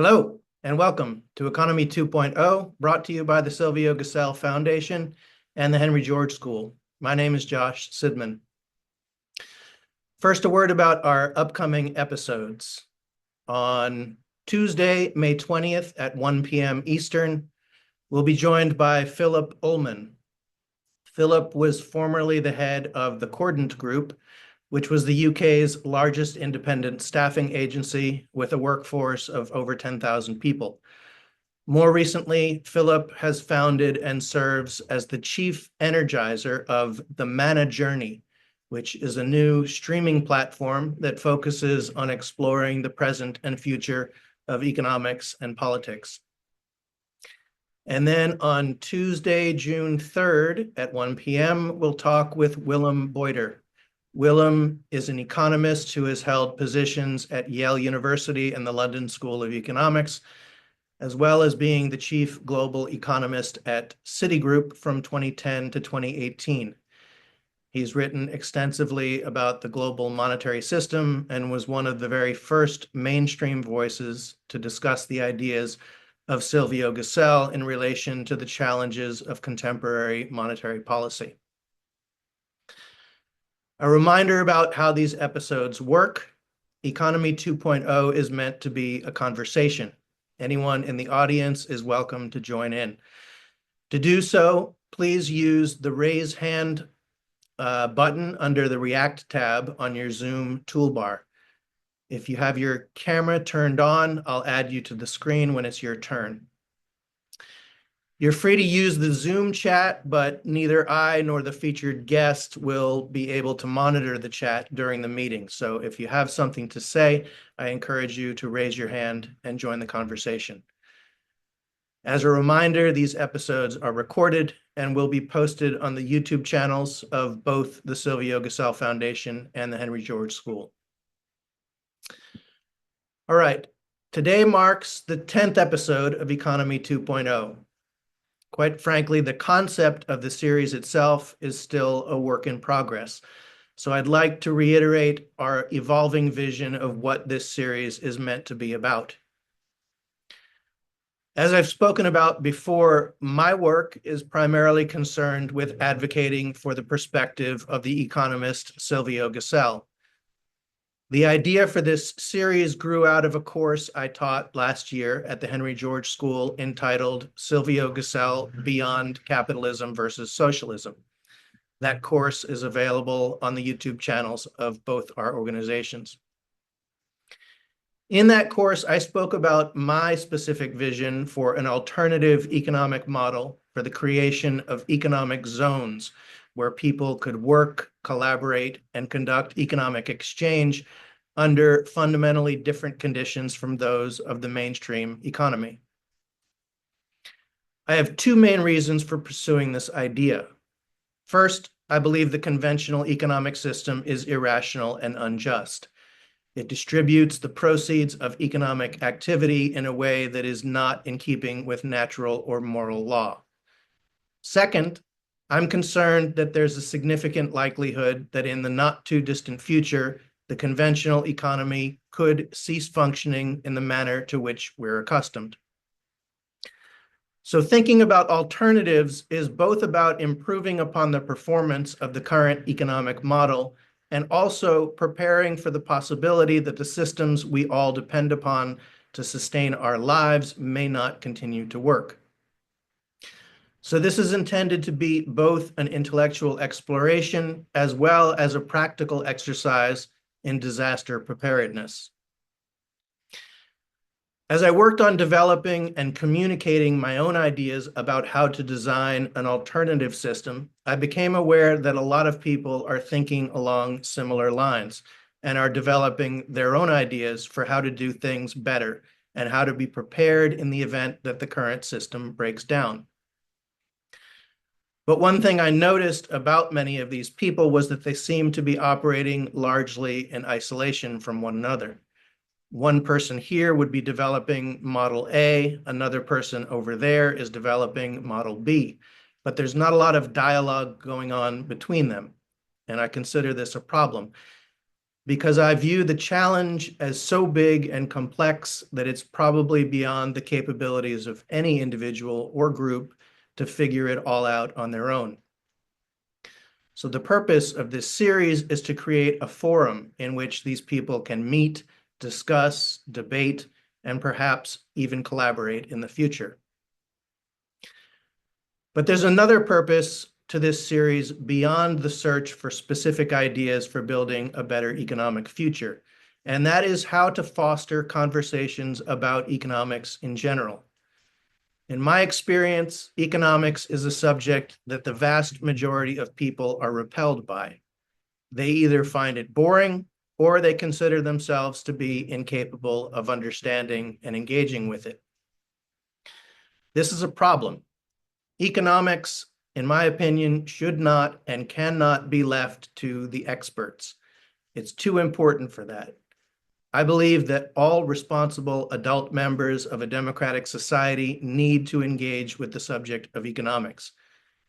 Hello, and welcome to Economy 2.0, brought to you by the Silvio Gesell Foundation and the Henry George School. My name is Josh Sidman. First, a word about our upcoming episodes. On Tuesday, May 20th at 1 p.m. Eastern, we'll be joined by Philip Ullman. Philip was formerly the head of the Cordant Group, which was the UK's largest independent staffing agency with a workforce of over 10,000 people. More recently, Philip has founded and serves as the chief energizer of the Mana Journey, which is a new streaming platform that focuses on exploring the present and future of economics and politics. And then on Tuesday, June 3rd at 1 p.m., we'll talk with Willem Boyder. Willem is an economist who has held positions at Yale University and the London School of Economics, as well as being the chief global economist at Citigroup from 2010 to 2018. He's written extensively about the global monetary system and was one of the very first mainstream voices to discuss the ideas of Silvio Gesell in relation to the challenges of contemporary monetary policy. A reminder about how these episodes work. Economy 2.0 is meant to be a conversation. Anyone in the audience is welcome to join in. To do so, please use the raise hand button under the React tab on your Zoom toolbar. If you have your camera turned on, I'll add you to the screen when it's your turn. You're free to use the Zoom chat, but neither I nor the featured guest will be able to monitor the chat during the meeting. So if you have something to say, I encourage you to raise your hand and join the conversation. As a reminder, these episodes are recorded and will be posted on the YouTube channels of both the Silvio Gesell Foundation and the Henry George School. All right, today marks the 10th episode of Economy 2.0. Quite frankly, the concept of the series itself is still a work in progress. So I'd like to reiterate our evolving vision of what this series is meant to be about. As I've spoken about before, my work is primarily concerned with advocating for the perspective of the economist Silvio Gesell. The idea for this series grew out of a course I taught last year at the Henry George School entitled Silvio Gesell Beyond Capitalism versus Socialism. That course is available on the YouTube channels of both our organizations. In that course, I spoke about my specific vision for an alternative economic model for the creation of economic zones where people could work, collaborate, and conduct economic exchange under fundamentally different conditions from those of the mainstream economy. I have two main reasons for pursuing this idea. First, I believe the conventional economic system is irrational and unjust. It distributes the proceeds of economic activity in a way that is not in keeping with natural or moral law. Second, I'm concerned that there's a significant likelihood that in the not too distant future, the conventional economy could cease functioning in the manner to which we're accustomed. So thinking about alternatives is both about improving upon the performance of the current economic model and also preparing for the possibility that the systems we all depend upon to sustain our lives may not continue to work. So this is intended to be both an intellectual exploration as well as a practical exercise in disaster preparedness. As I worked on developing and communicating my own ideas about how to design an alternative system, I became aware that a lot of people are thinking along similar lines and are developing their own ideas for how to do things better and how to be prepared in the event that the current system breaks down. But one thing I noticed about many of these people was that they seemed to be operating largely in isolation from one another. One person here would be developing Model A, another person over there is developing Model B, but there's not a lot of dialogue going on between them, and I consider this a problem. because I view the challenge as so big and complex that it's probably beyond the capabilities of any individual or group to figure it all out on their own. So the purpose of this series is to create a forum in which these people can meet, discuss, debate, and perhaps even collaborate in the future. But there's another purpose to this series beyond the search for specific ideas for building a better economic future, and that is how to foster conversations about economics in general. In my experience, economics is a subject that the vast majority of people are repelled by. They either find it boring or they consider themselves to be incapable of understanding and engaging with it. This is a problem. Economics, in my opinion, should not and cannot be left to the experts. It's too important for that. I believe that all responsible adult members of a democratic society need to engage with the subject of economics,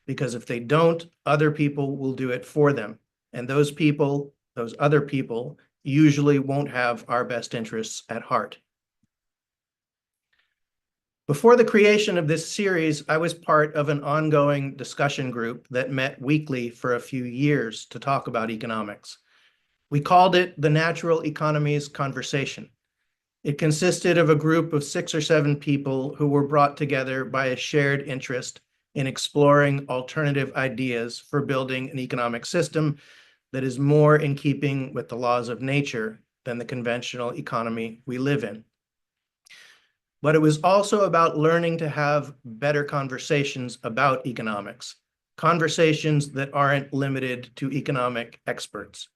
because if they don't, other people will do it for them. And those people, those other people, usually won't have our best interests at heart. Before the creation of this series, I was part of an ongoing discussion group that met weekly for a few years to talk about economics. We called it the Natural Economies Conversation. It consisted of a group of 6 or 7 people who were brought together by a shared interest in exploring alternative ideas for building an economic system that is more in keeping with the laws of nature than the conventional economy we live in. But it was also about learning to have better conversations about economics, conversations that aren't limited to economic experts.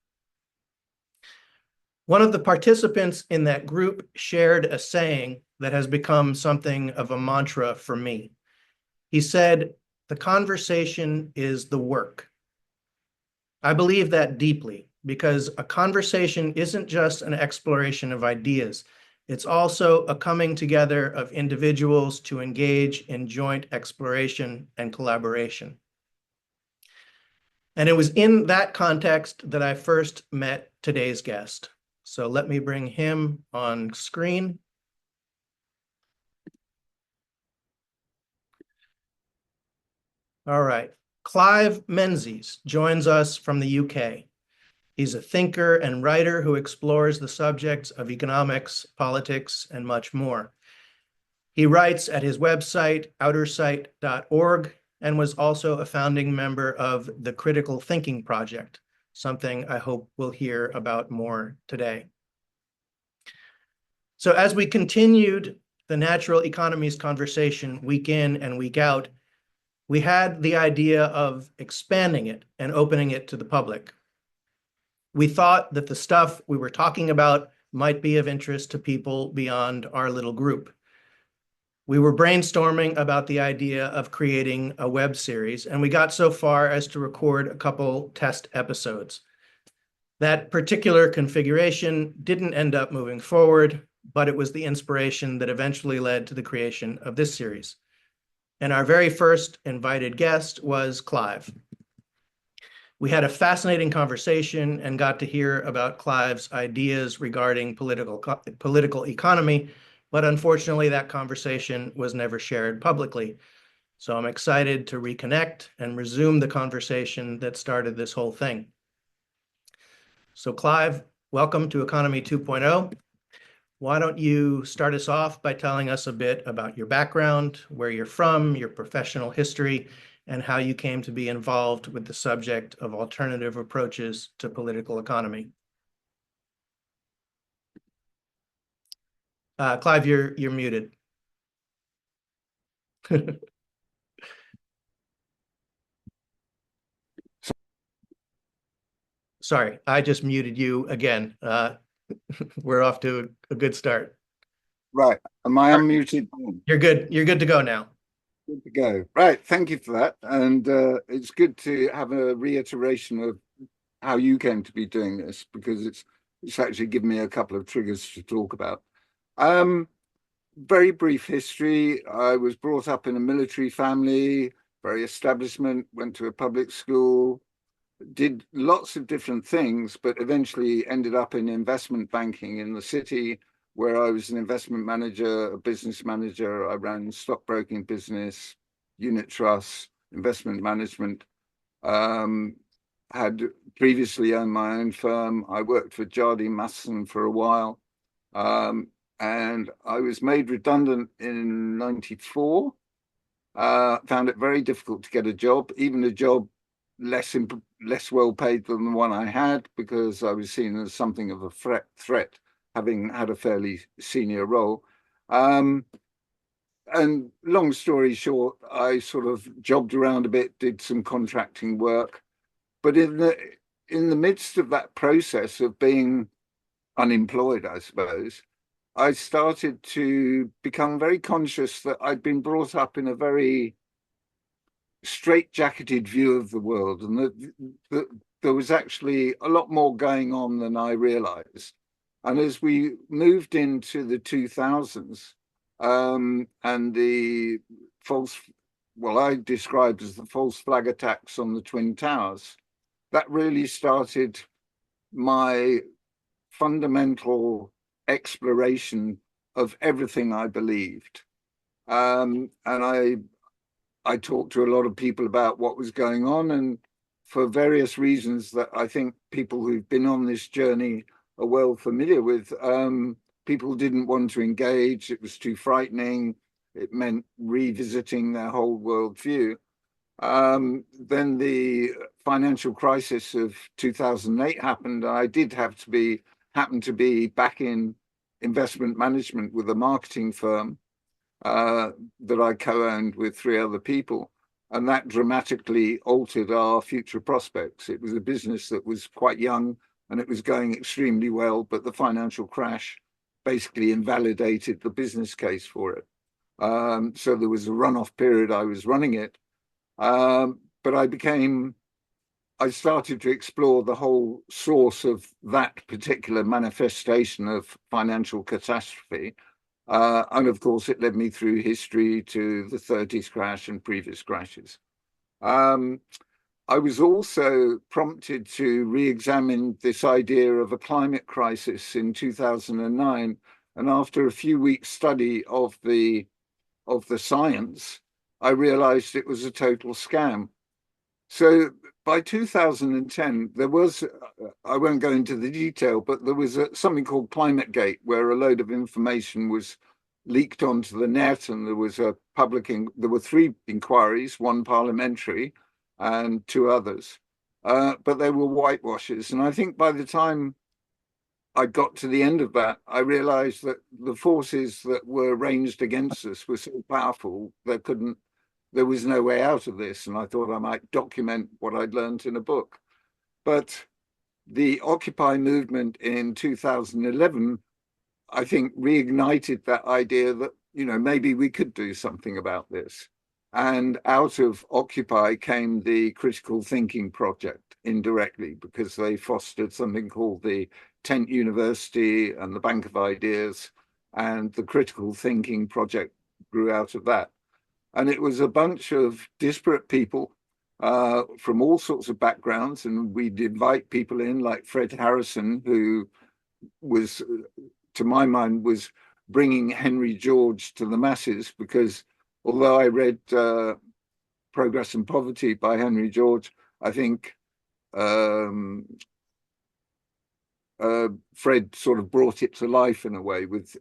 One of the participants in that group shared a saying that has become something of a mantra for me. He said, "The conversation is the work." I believe that deeply because a conversation isn't just an exploration of ideas. It's also a coming together of individuals to engage in joint exploration and collaboration. And it was in that context that I first met today's guest. So let me bring him on screen. All right. Clive Menzies joins us from the UK. He's a thinker and writer who explores the subjects of economics, politics, and much more. He writes at his website, outersight.org, and was also a founding member of the Critical Thinking Project, something I hope we'll hear about more today. So as we continued the natural economies conversation week in and week out, we had the idea of expanding it and opening it to the public. We thought that the stuff we were talking about might be of interest to people beyond our little group. We were brainstorming about the idea of creating a web series, and we got so far as to record a couple test episodes. That particular configuration didn't end up moving forward, but it was the inspiration that eventually led to the creation of this series. And our very first invited guest was Clive. We had a fascinating conversation and got to hear about Clive's ideas regarding political economy, but unfortunately that conversation was never shared publicly. So I'm excited to reconnect and resume the conversation that started this whole thing. So Clive, welcome to Economy 2.0. Why don't you start us off by telling us a bit about your background, where you're from, your professional history, and how you came to be involved with the subject of alternative approaches to political economy. Clive, you're muted. Sorry, I just muted you again. We're off to a good start. Right. Am I unmuted? You're good. You're good to go now. Good to go. Right. Thank you for that. And it's good to have a reiteration of how you came to be doing this, because it's actually given me a couple of triggers to talk about. Very brief history. I was brought up in a military family, very establishment, went to a public school, did lots of different things, but eventually ended up in investment banking in the city, where I was an investment manager, a business manager. I ran stockbroking business, unit trusts, investment management. Had previously owned my own firm. I worked for Jardine Matheson for a while. And I was made redundant in 94. Found it very difficult to get a job, even a job less well paid than the one I had, because I was seen as something of a threat, having had a fairly senior role. And long story short, I sort of jobbed around a bit, did some contracting work, but in the midst of that process of being unemployed, I suppose, I started to become very conscious that I'd been brought up in a very straitjacketed view of the world, and that there was actually a lot more going on than I realized. And as we moved into the 2000s, and the I described as the false flag attacks on the Twin Towers, that really started my fundamental exploration of everything I believed. And I talked to a lot of people about what was going on, and for various reasons that I think people who've been on this journey are well familiar with, people didn't want to engage. It was too frightening. It meant revisiting their whole worldview. Then the financial crisis of 2008 happened. I did happen to be back in investment management with a marketing firm that I co-owned with 3 other people. And that dramatically altered our future prospects. It was a business that was quite young and it was going extremely well, but the financial crash basically invalidated the business case for it. So there was a runoff period. I was running it. But I started to explore the whole source of that particular manifestation of financial catastrophe. And of course, it led me through history to the 30s crash and previous crashes. I was also prompted to re-examine this idea of a climate crisis in 2009. And after a few weeks study of the science, I realized it was a total scam. So by 2010, there was, I won't go into the detail, but there was something called ClimateGate, where a load of information was leaked onto the net, and there was there were 3 inquiries, 1 parliamentary and 2 others, but they were whitewashes. And I think by the time I got to the end of that, I realized that the forces that were ranged against us were so powerful there was no way out of this. And I thought I might document what I'd learned in a book. But the Occupy movement in 2011, I think, reignited that idea that, maybe we could do something about this. And out of Occupy came the critical thinking project indirectly, because they fostered something called the Tent University and the Bank of Ideas, and the critical thinking project grew out of that. And it was a bunch of disparate people from all sorts of backgrounds. And we'd invite people in like Fred Harrison, who was, to my mind, was bringing Henry George to the masses, because although I read Progress and Poverty by Henry George, I think Fred sort of brought it to life in a way with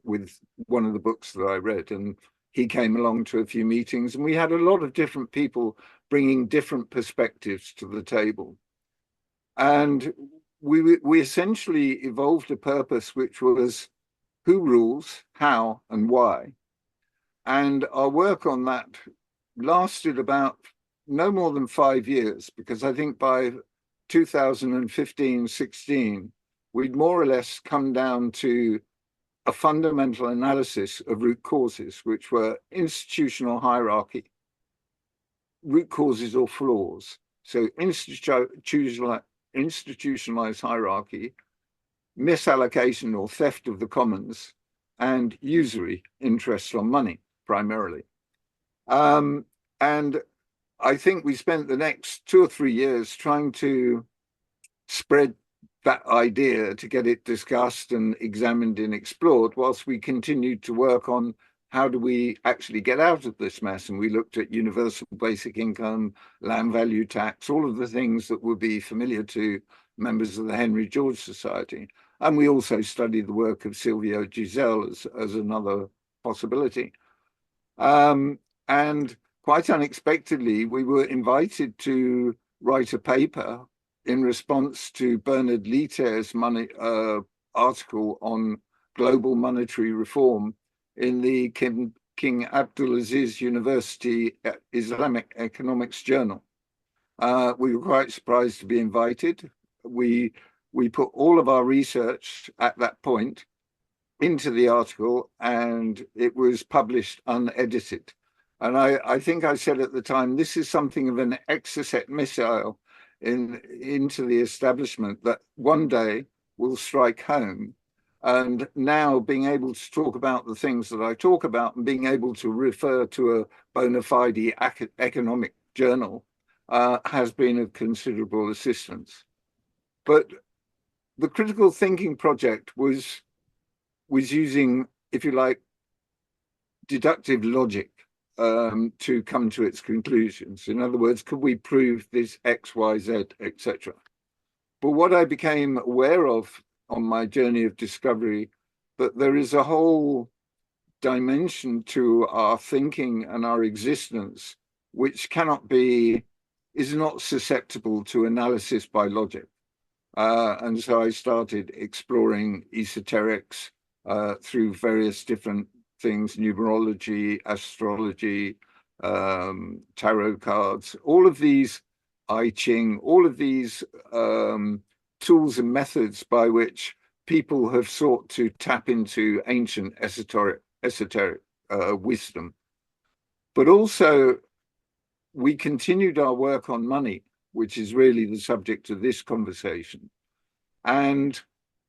one of the books that I read. And he came along to a few meetings, and we had a lot of different people bringing different perspectives to the table. And we essentially evolved a purpose, which was who rules, how, and why. And our work on that lasted about no more than 5 years, because I think by 2015-16, we'd more or less come down to a fundamental analysis of root causes, which were institutional hierarchy, root causes or flaws. So institutionalized hierarchy, misallocation or theft of the commons, and usury, interest on money, primarily. And I think we spent the next 2 or 3 years trying to spread that idea, to get it discussed and examined and explored, whilst we continued to work on how do we actually get out of this mess. And we looked at universal basic income, land value tax, all of the things that would be familiar to members of the Henry George Society. And we also studied the work of Silvio Giselle as another possibility. And quite unexpectedly, we were invited to write a paper in response to Bernard Lietaer's article on global monetary reform in the King Abdulaziz University Islamic Economics Journal. We were quite surprised to be invited. We put all of our research at that point into the article, and it was published unedited. And I think I said at the time, this is something of an exocet missile into the establishment that one day will strike home. And now being able to talk about the things that I talk about and being able to refer to a bona fide economic journal has been of considerable assistance. But the critical thinking project was using, if you like, deductive logic to come to its conclusions. In other words, could we prove this X, Y, Z, etc.? But what I became aware of on my journey of discovery, that there is a whole dimension to our thinking and our existence which is not susceptible to analysis by logic. And so I started exploring esoterics through various different things, numerology, astrology, tarot cards, all of these, I Ching, all of these tools and methods by which people have sought to tap into ancient esoteric wisdom. But also, we continued our work on money, which is really the subject of this conversation. And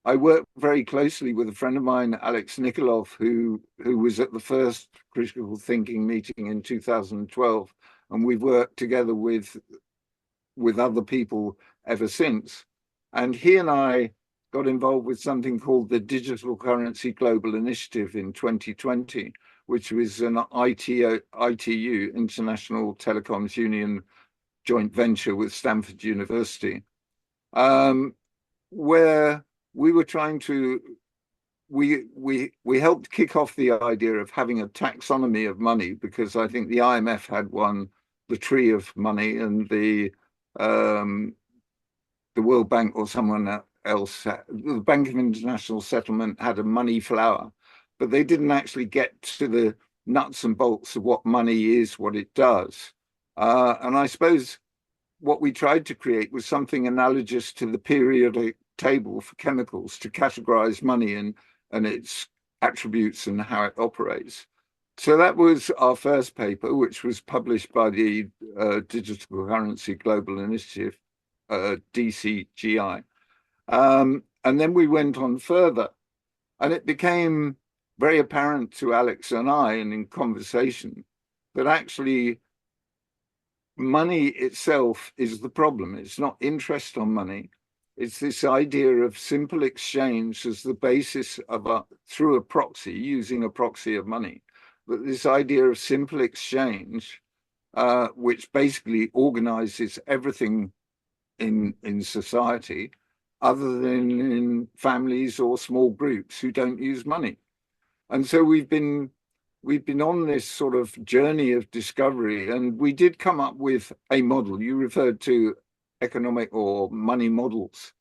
I worked very closely with a friend of mine, Alex Nikolov, who was at the first critical thinking meeting in 2012, and we've worked together with other people ever since. And he and I got involved with something called the Digital Currency Global Initiative in 2020, which was an ITU, International Telecoms Union, joint venture with Stanford University, where we were trying to, we helped kick off the idea of having a taxonomy of money, because I think the IMF had one, the tree of money, and the World Bank or someone else, the Bank of International Settlement had a money flower, but they didn't actually get to the nuts and bolts of what money is, what it does. And I suppose what we tried to create was something analogous to the periodic table for chemicals, to categorize money and its attributes and how it operates. So that was our first paper, which was published by the Digital Currency Global Initiative, DCGI. And then we went on further, and it became very apparent to Alex and I, and in conversation, that actually money itself is the problem. It's not interest on money. It's this idea of simple exchange as the basis of through a proxy, using a proxy of money. But this idea of simple exchange, which basically organizes everything in society, other than in families or small groups who don't use money. And so we've been on this sort of journey of discovery, and we did come up with a model. You referred to economic or money models.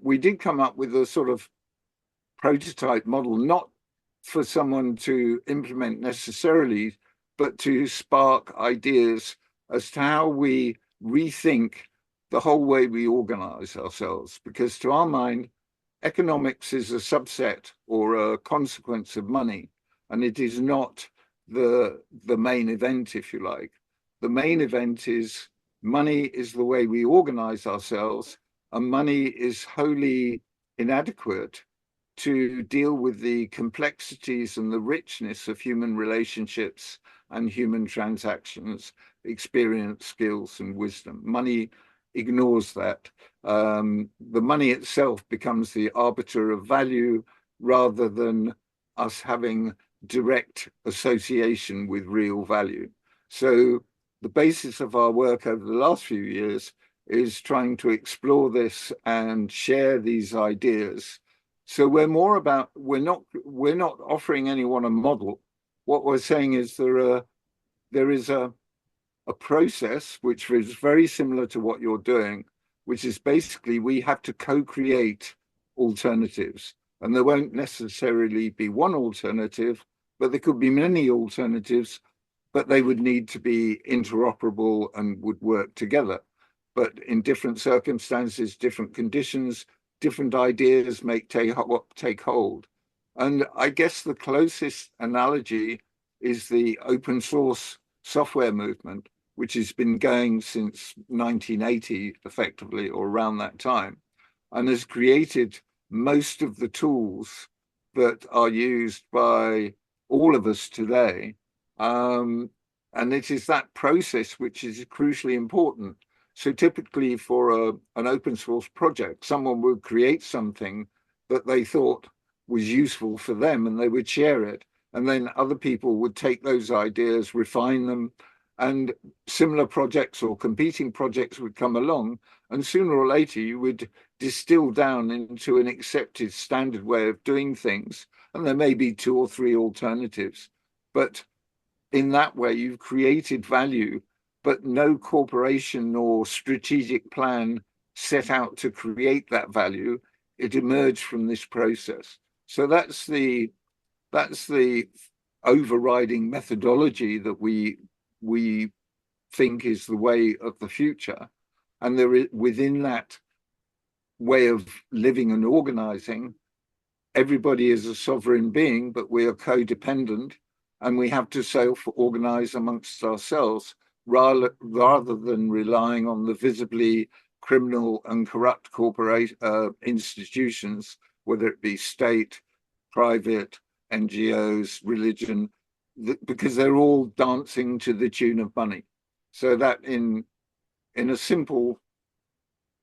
We did come up with a sort of prototype model, not for someone to implement necessarily, but to spark ideas as to how we rethink the whole way we organize ourselves. Because to our mind, economics is a subset or a consequence of money, and it is not the main event, if you like. The main event is money is the way we organize ourselves, and money is wholly inadequate to deal with the complexities and the richness of human relationships and human transactions, experience, skills, and wisdom. Money ignores that. The money itself becomes the arbiter of value rather than us having direct association with real value. So the basis of our work over the last few years is trying to explore this and share these ideas. So we're more about, we're not offering anyone a model. What we're saying is there is a process which is very similar to what you're doing, which is basically we have to co-create alternatives. And there won't necessarily be one alternative, but there could be many alternatives, but they would need to be interoperable and would work together. But in different circumstances, different conditions, different ideas may take hold. And I guess the closest analogy is the open source software movement, which has been going since 1980, effectively, or around that time, and has created most of the tools that are used by all of us today. And it is that process which is crucially important. So typically for an open source project, someone would create something that they thought was useful for them and they would share it. And then other people would take those ideas, refine them, and similar projects or competing projects would come along. And sooner or later, you would distill down into an accepted standard way of doing things. And there may be 2 or 3 alternatives. But in that way, you've created value, but no corporation or strategic plan set out to create that value. It emerged from this process. So that's the overriding methodology that we think is the way of the future. And there is, within that way of living and organizing, everybody is a sovereign being, but we are codependent, and we have to self-organize amongst ourselves rather than relying on the visibly criminal and corrupt corporate institutions, whether it be state, private, NGOs, religion, because they're all dancing to the tune of money. So that in a simple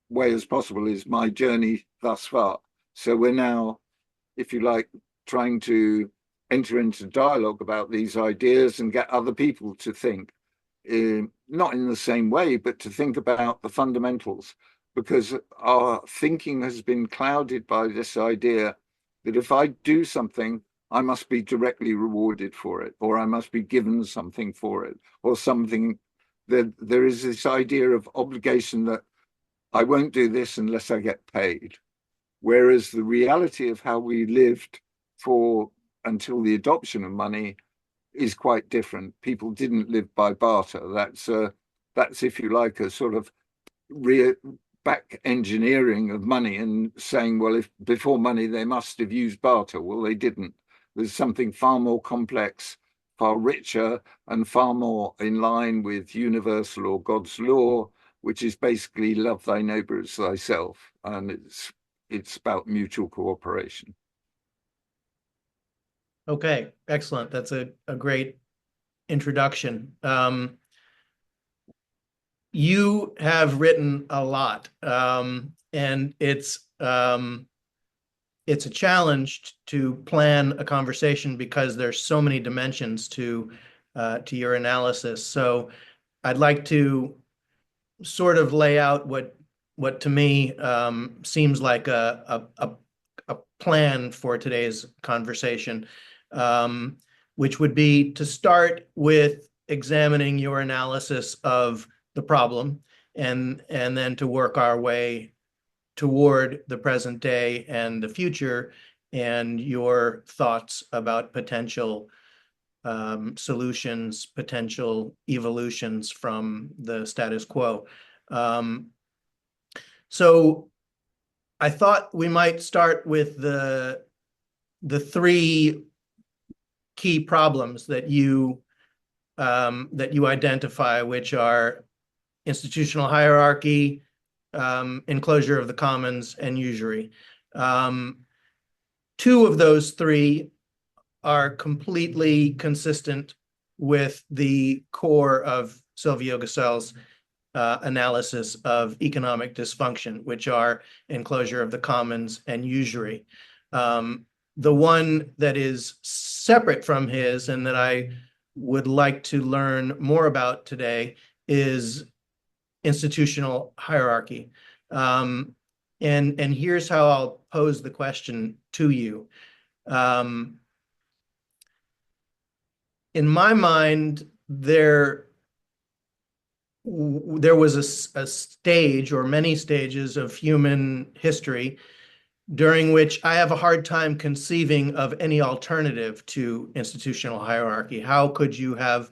way as possible is my journey thus far. So we're now, if you like, trying to enter into dialogue about these ideas and get other people to think, not in the same way, but to think about the fundamentals, because our thinking has been clouded by this idea that if I do something, I must be directly rewarded for it, or I must be given something for it, or something. There is this idea of obligation that I won't do this unless I get paid. Whereas the reality of how we lived until the adoption of money is quite different. People didn't live by barter. That's if you like, a sort of back engineering of money and saying, well, if before money they must have used barter. Well, they didn't. There's something far more complex, far richer, and far more in line with universal or God's law, which is basically love thy neighbor as thyself. And it's about mutual cooperation. Okay, excellent. That's a great introduction. You have written a lot, and it's a challenge to plan a conversation because there's so many dimensions to your analysis. So I'd like to sort of lay out what to me seems like a plan for today's conversation, which would be to start with examining your analysis of the problem and then to work our way toward the present day and the future and your thoughts about potential solutions, potential evolutions from the status quo. So I thought we might start with the 3 key problems that you identify, which are institutional hierarchy, enclosure of the commons, and usury. 2 of those 3 are completely consistent with the core of Silvio Gasel's analysis of economic dysfunction, which are enclosure of the commons and usury. The one that is separate from his and that I would like to learn more about today is institutional hierarchy. And here's how I'll pose the question to you. In my mind, there was a stage or many stages of human history during which I have a hard time conceiving of any alternative to institutional hierarchy. How could you have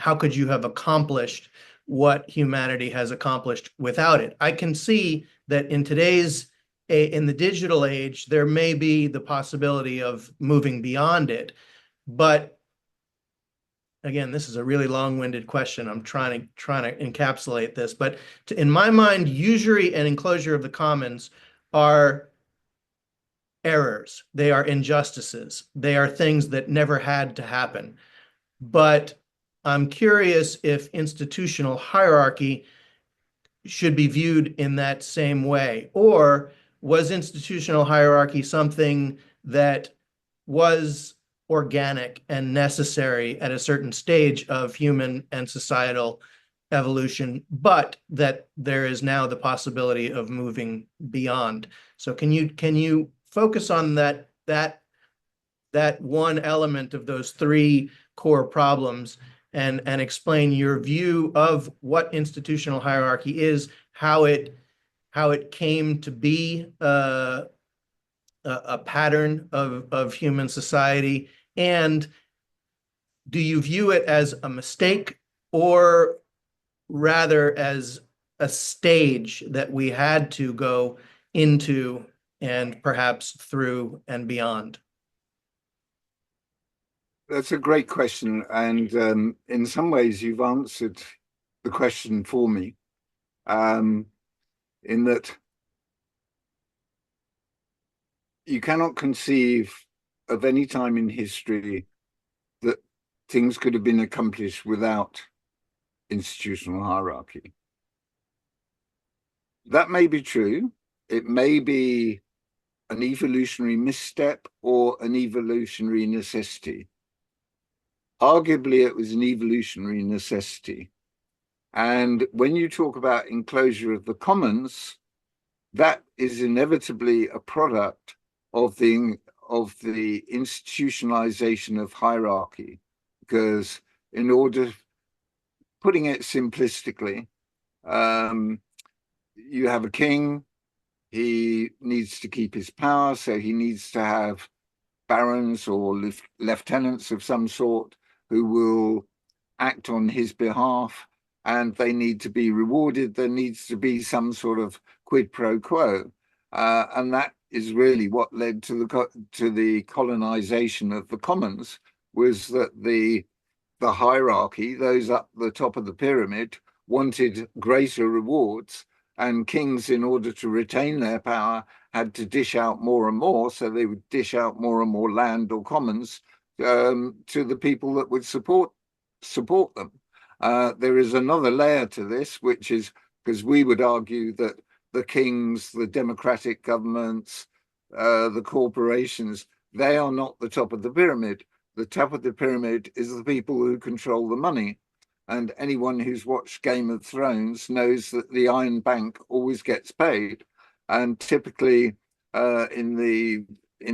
accomplished what humanity has accomplished without it? I can see that in the digital age, there may be the possibility of moving beyond it, but again, this is a really long-winded question. I'm trying to encapsulate this, but in my mind, usury and enclosure of the commons are errors. They are injustices. They are things that never had to happen. But I'm curious if institutional hierarchy should be viewed in that same way, or was institutional hierarchy something that was organic and necessary at a certain stage of human and societal evolution, but that there is now the possibility of moving beyond. So can you focus on that one element of those three core problems and explain your view of what institutional hierarchy is, how it came to be a pattern of human society, and do you view it as a mistake or rather as a stage that we had to go into and perhaps through and beyond? That's a great question. And in some ways, you've answered the question for me, in that you cannot conceive of any time in history that things could have been accomplished without institutional hierarchy. That may be true. It may be an evolutionary misstep or an evolutionary necessity. Arguably, it was an evolutionary necessity. And when you talk about enclosure of the commons, that is inevitably a product of the institutionalization of hierarchy. Because in order, putting it simplistically, you have a king, he needs to keep his power, so he needs to have barons or lieutenants of some sort who will act on his behalf, and they need to be rewarded. There needs to be some sort of quid pro quo. And that is really what led to the colonization of the commons, was that the hierarchy, those up the top of the pyramid, wanted greater rewards, and kings, in order to retain their power, had to dish out more and more. So they would dish out more and more land or commons to the people that would support them. There is another layer to this, which is because we would argue that the kings, the democratic governments, the corporations, they are not the top of the pyramid. The top of the pyramid is the people who control the money. And anyone who's watched Game of Thrones knows that the Iron Bank always gets paid. And typically in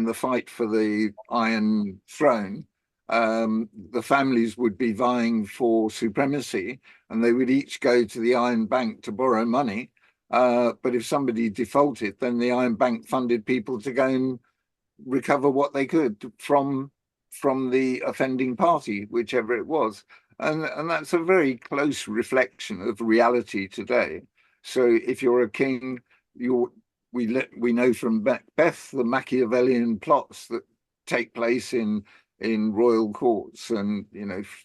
the fight for the Iron Throne, the families would be vying for supremacy, and they would each go to the Iron Bank to borrow money. But if somebody defaulted, then the Iron Bank funded people to go and recover what they could from the offending party, whichever it was. And that's a very close reflection of reality today. So if you're a king, we know from Macbeth the Machiavellian plots that take place in royal courts, and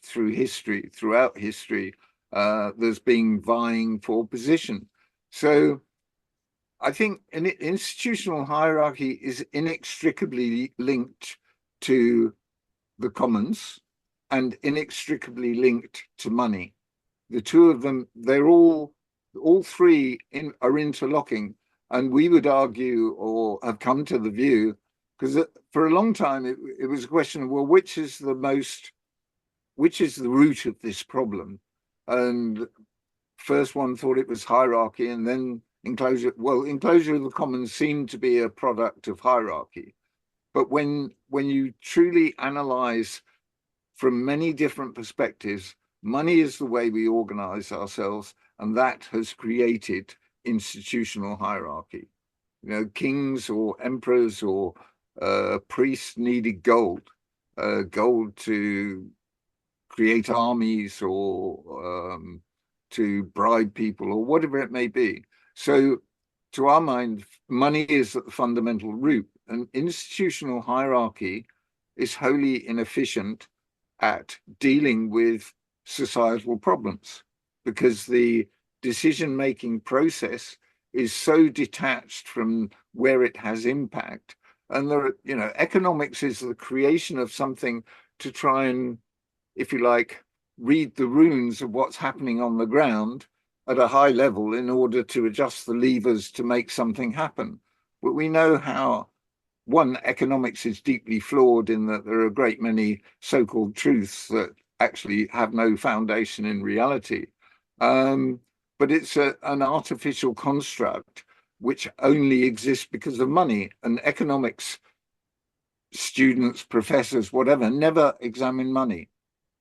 throughout history, there's been vying for position. So I think an institutional hierarchy is inextricably linked to the commons, and inextricably linked to money. The two of them, they're all three are interlocking. And we would argue or have come to the view, because for a long time it was a question of, well, which is the root of this problem? And first one thought it was hierarchy, and then enclosure. Well, enclosure of the commons seemed to be a product of hierarchy. But when you truly analyze from many different perspectives, money is the way we organize ourselves, and that has created institutional hierarchy. You know, kings or emperors or priests needed gold, gold to create armies or to bribe people or whatever it may be. So, to our mind, money is at the fundamental root, and institutional hierarchy is wholly inefficient at dealing with societal problems, because the decision-making process is so detached from where it has impact. And economics is the creation of something to try and, if you like, read the runes of what's happening on the ground at a high level in order to adjust the levers to make something happen. But we know how, one, economics is deeply flawed in that there are a great many so-called truths that actually have no foundation in reality. But it's an artificial construct which only exists because of money. And economics students, professors, whatever, never examine money.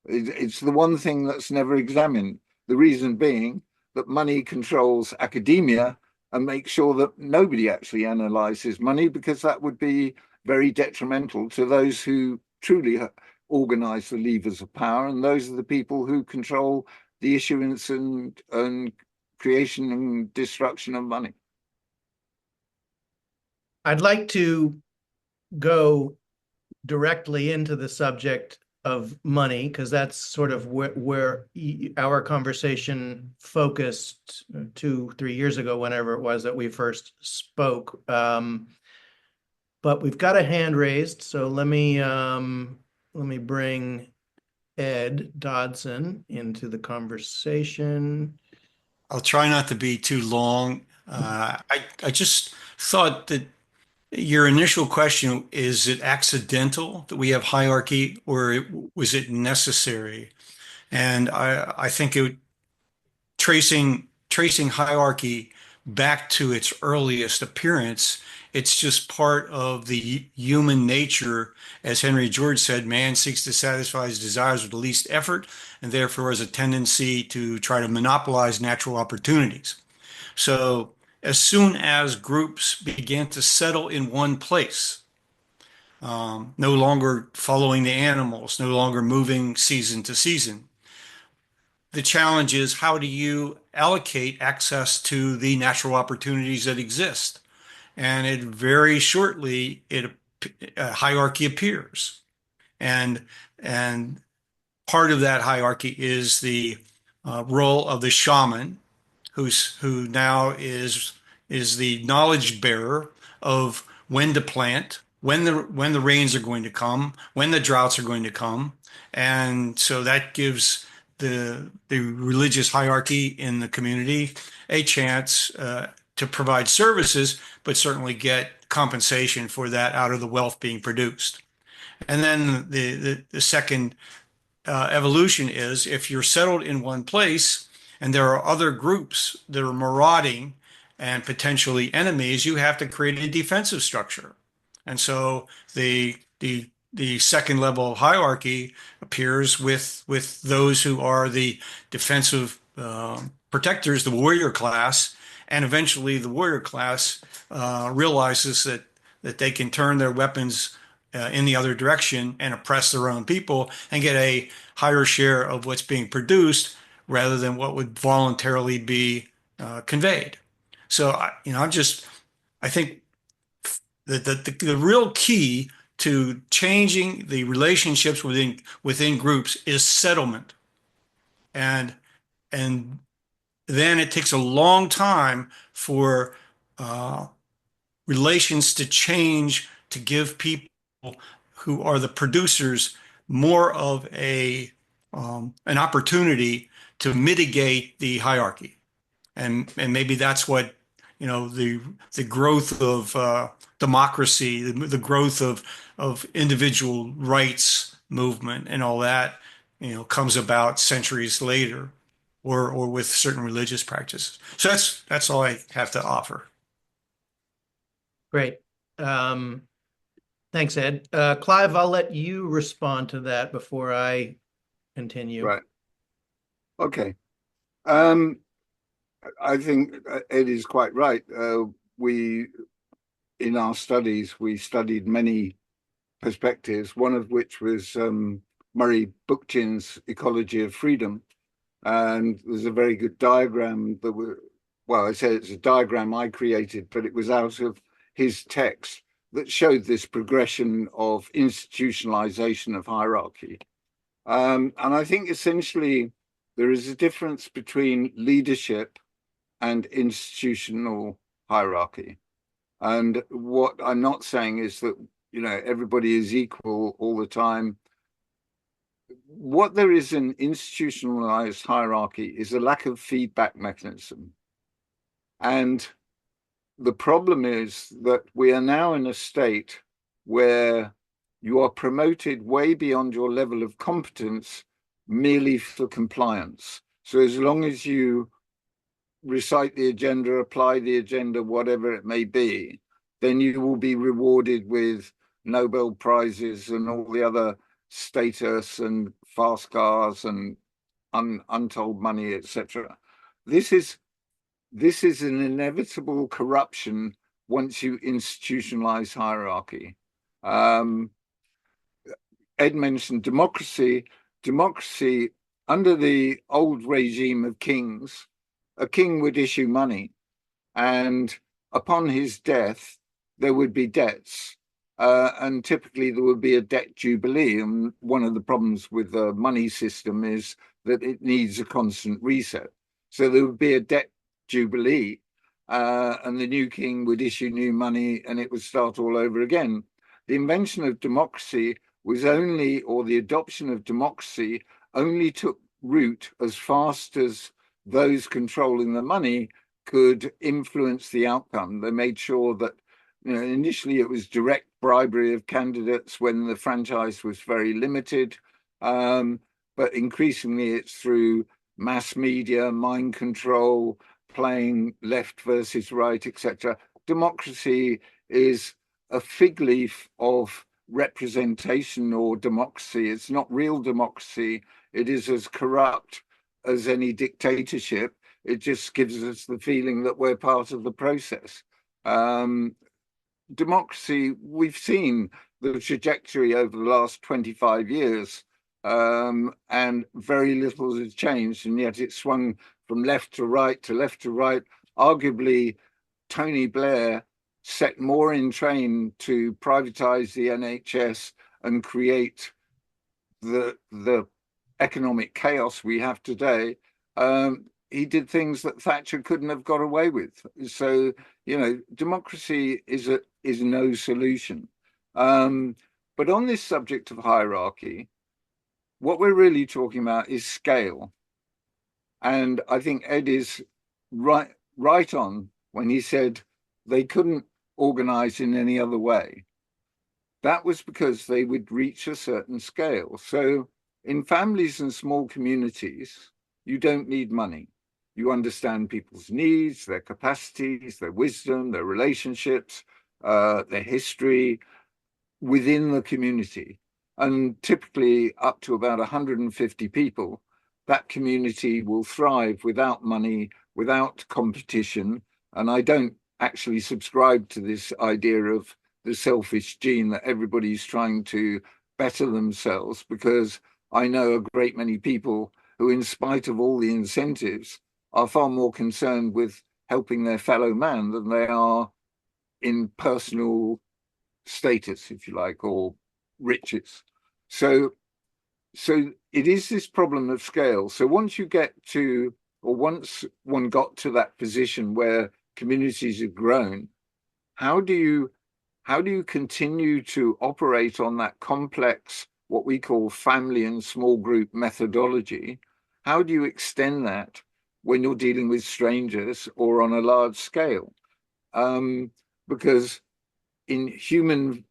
It's the one thing that's never examined. The reason being that money controls academia and makes sure that nobody actually analyzes money, because that would be very detrimental to those who truly organize the levers of power. And those are the people who control the issuance and creation and destruction of money. I'd like to go directly into the subject of money, because that's sort of where our conversation focused 2-3 years ago, whenever it was that we first spoke. But we've got a hand raised, so let me bring Ed Dodson into the conversation. I'll try not to be too long. I just thought that your initial question, is it accidental that we have hierarchy, or was it necessary? And I think tracing hierarchy back to its earliest appearance, it's just part of the human nature. As Henry George said, man seeks to satisfy his desires with the least effort, and therefore has a tendency to try to monopolize natural opportunities. So as soon as groups began to settle in one place, no longer following the animals, no longer moving season to season, the challenge is, how do you allocate access to the natural opportunities that exist? And it very shortly, a hierarchy appears. And, and part of that hierarchy is the role of the shaman, who now is the knowledge bearer of when to plant, when the rains are going to come, when the droughts are going to come. And so that gives the religious hierarchy in the community a chance to provide services, but certainly get compensation for that out of the wealth being produced. And then the second evolution is, if you're settled in one place and there are other groups that are marauding and potentially enemies, you have to create a defensive structure. And so the second level of hierarchy appears with those who are the defensive protectors, the warrior class, and eventually the warrior class realizes that they can turn their weapons in the other direction and oppress their own people and get a higher share of what's being produced rather than what would voluntarily be conveyed. So I think that the real key to changing the relationships within groups is settlement, and and then it takes a long time for relations to change, to give people who are the producers more of an opportunity to mitigate the hierarchy. And maybe that's what, the growth of democracy, the growth of individual rights movement and all that, comes about centuries later, or with certain religious practices. So that's all I have to offer. Great. Thanks, Ed. Clive, I'll let you respond to that before I continue. Right. Okay. Um, I think Ed is quite right. In our studies, we studied many perspectives, one of which was Murray Bookchin's Ecology of Freedom. And there's a very good diagram I say it's a diagram I created, but it was out of his text that showed this progression of institutionalization of hierarchy. And I think essentially there is a difference between leadership and institutional hierarchy. And what I'm not saying is that, everybody is equal all the time. What there is in institutionalized hierarchy is a lack of feedback mechanism. And the problem is that we are now in a state where you are promoted way beyond your level of competence merely for compliance. So as long as you recite the agenda, apply the agenda, whatever it may be, then you will be rewarded with Nobel Prizes and all the other status and fast cars and untold money, etc. This is an inevitable corruption once you institutionalize hierarchy. Ed mentioned democracy. Democracy, under the old regime of kings, a king would issue money, and upon his death, there would be debts. And typically there would be a debt jubilee. And one of the problems with the money system is that it needs a constant reset. So there would be a debt jubilee, and the new king would issue new money and it would start all over again. The invention of democracy or the adoption of democracy only took root as fast as those controlling the money could influence the outcome. They made sure that, initially it was direct bribery of candidates when the franchise was very limited, but increasingly it's through mass media, mind control, playing left versus right, etc. Democracy is a fig leaf of representation or democracy. It's not real democracy. It is as corrupt as any dictatorship. It just gives us the feeling that we're part of the process. Democracy, we've seen the trajectory over the last 25 years, and very little has changed, and yet it swung from left to right to left to right. Arguably, Tony Blair set more in train to privatize the NHS and create the economic chaos we have today. He did things that Thatcher couldn't have got away with. So, democracy is no solution. But on this subject of hierarchy, what we're really talking about is scale. And I think Ed is right on when he said they couldn't organize in any other way. That was because they would reach a certain scale. So in families and small communities, you don't need money. You understand people's needs, their capacities, their wisdom, their relationships, their history within the community. And typically up to about 150 people, that community will thrive without money, without competition. And I don't actually subscribe to this idea of the selfish gene that everybody's trying to better themselves, because I know a great many people who, in spite of all the incentives, are far more concerned with helping their fellow man than they are in personal status, if you like, or riches. So it is this problem of scale. So once one got to that position where communities have grown, how do you continue to operate on that complex what we call family and small group methodology, how do you extend that when you're dealing with strangers or on a large scale? Because in human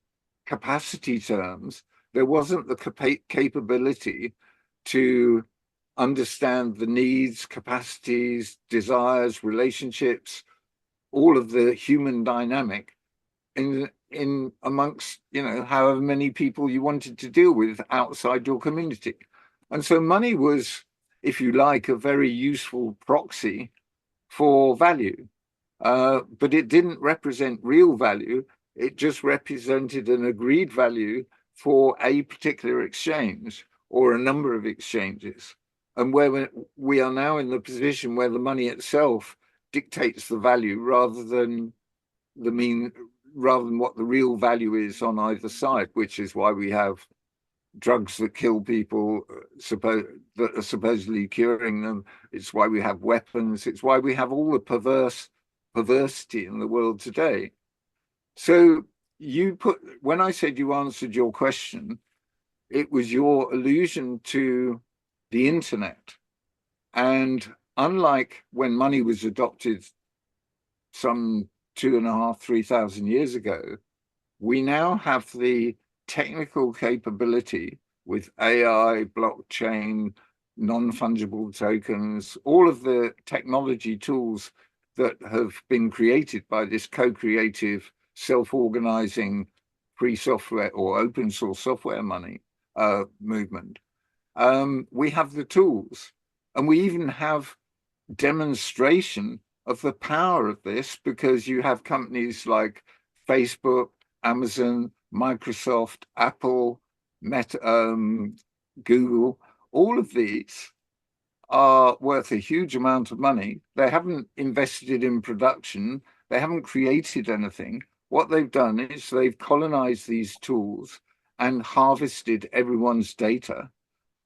capacity terms, there wasn't the capability to understand the needs, capacities, desires, relationships, all of the human dynamic in amongst, however many people you wanted to deal with outside your community. And so money was, if you like, a very useful proxy for value. But it didn't represent real value. It just represented an agreed value for a particular exchange or a number of exchanges. And where we are now in the position where the money itself dictates the value rather than what the real value is on either side, which is why we have drugs that kill people that are supposedly curing them. It's why we have weapons. It's why we have all the perversity in the world today. So when I said you answered your question, it was your allusion to the internet. And unlike when money was adopted some 2,500, 3,000 years ago, we now have the technical capability with AI, blockchain, non-fungible tokens, all of the technology tools that have been created by this co-creative, self-organizing free software or open source software money movement. We have the tools, and we even have demonstration of the power of this, because you have companies like Facebook, Amazon, Microsoft, Apple, Meta, Google. All of these are worth a huge amount of money. They haven't invested in production. They haven't created anything. What they've done is they've colonized these tools and harvested everyone's data.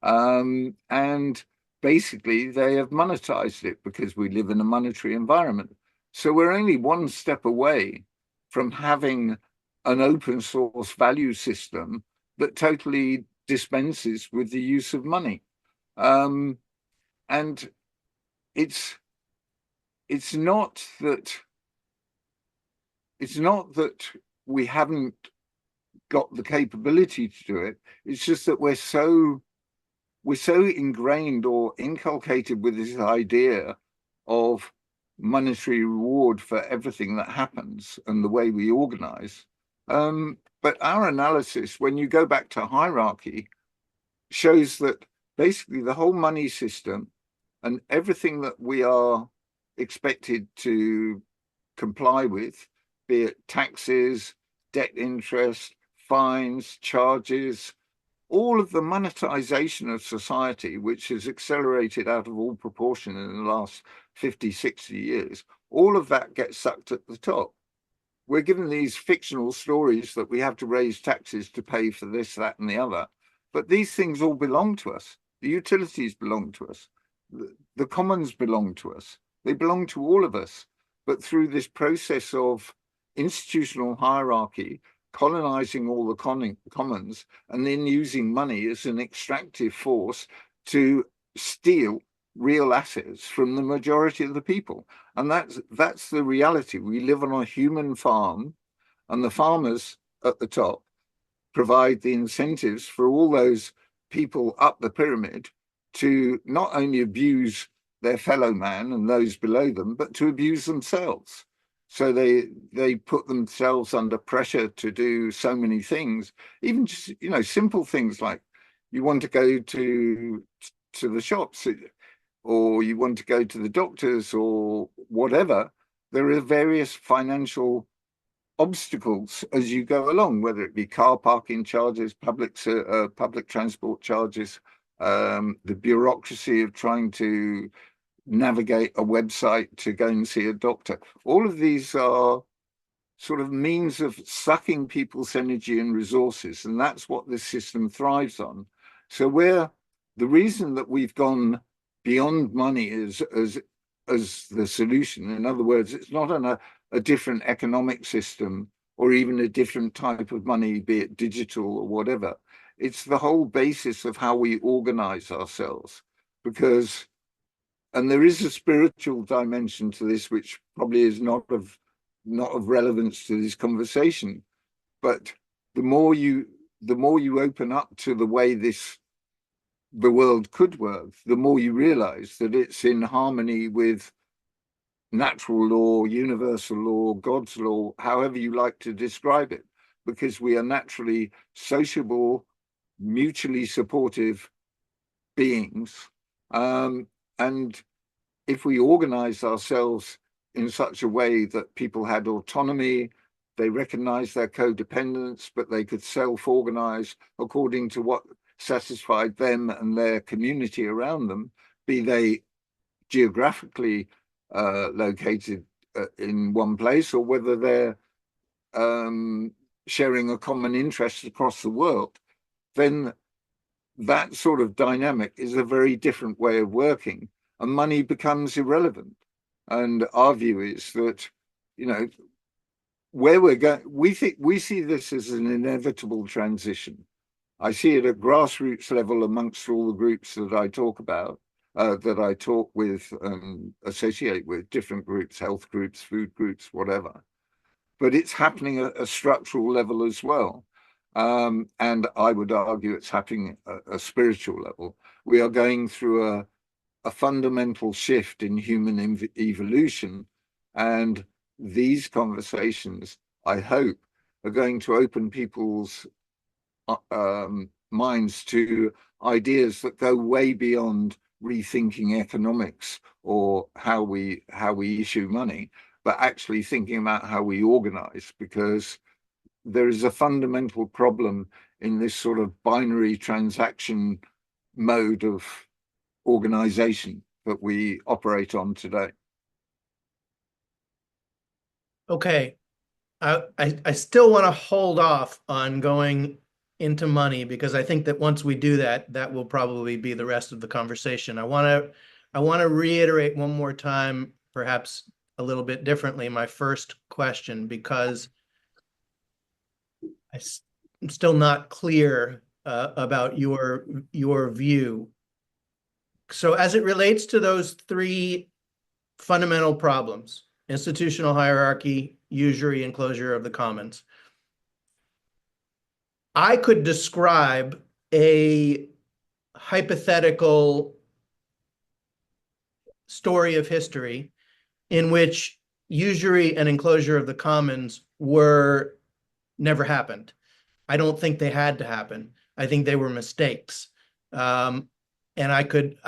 And basically, they have monetized it because we live in a monetary environment. So we're only one step away from having an open source value system that totally dispenses with the use of money. And it's not that we haven't got the capability to do it. It's just that we're so ingrained or inculcated with this idea of monetary reward for everything that happens and the way we organize. But our analysis, when you go back to hierarchy, shows that basically the whole money system and everything that we are expected to comply with, be it taxes, debt interest, fines, charges, all of the monetization of society, which has accelerated out of all proportion in the last 50, 60 years, all of that gets sucked at the top. We're given these fictional stories that we have to raise taxes to pay for this, that, and the other. But these things all belong to us. The utilities belong to us. The commons belong to us. They belong to all of us. But through this process of institutional hierarchy, colonizing all the commons, and then using money as an extractive force to steal real assets from the majority of the people. And that's the reality. We live on a human farm, and the farmers at the top provide the incentives for all those people up the pyramid to not only abuse their fellow man and those below them, but to abuse themselves. So they put themselves under pressure to do so many things, even just, simple things like you want to go to the shops, or you want to go to the doctors, or whatever. There are various financial obstacles as you go along, whether it be car parking charges, public transport charges, the bureaucracy of trying to navigate a website to go and see a doctor. All of these are sort of means of sucking people's energy and resources, and that's what this system thrives on. So the reason that we've gone beyond money as the solution. In other words, it's not a different economic system or even a different type of money, be it digital or whatever. it's the whole basis of how we organize ourselves. Because, and there is a spiritual dimension to this, which probably is not of relevance to this conversation, but the more you open up to the way the world could work, the more you realize that it's in harmony with natural law, universal law, God's law, however you like to describe it, because we are naturally sociable, mutually supportive beings. And if we organize ourselves in such a way that people had autonomy, they recognized their codependence, but they could self-organize according to what satisfied them and their community around them, be they geographically located in one place, or whether they're sharing a common interest across the world, then that sort of dynamic is a very different way of working, and money becomes irrelevant. And our view is that, you know, where we're going, we see this as an inevitable transition. I see it at grassroots level amongst all the groups that I talk about, that I talk with and associate with, different groups, health groups, food groups, whatever. But it's happening at a structural level as well. And I would argue it's happening at a spiritual level. We are going through a fundamental shift in human evolution. And these conversations, I hope, are going to open people's minds to ideas that go way beyond rethinking economics or how we issue money, but actually thinking about how we organize, because there is a fundamental problem in this sort of binary transaction mode of organization that we operate on today. Okay. I still want to hold off on going into money, because I think that once we do that, that will probably be the rest of the conversation. I want to reiterate one more time, perhaps a little bit differently, my first question, because I'm still not clear about your view. So as it relates to those three fundamental problems: institutional hierarchy, usury, and closure of the commons, I could describe a hypothetical story of history in which usury and enclosure of the commons were never happened. I don't think they had to happen. I think they were mistakes. And I could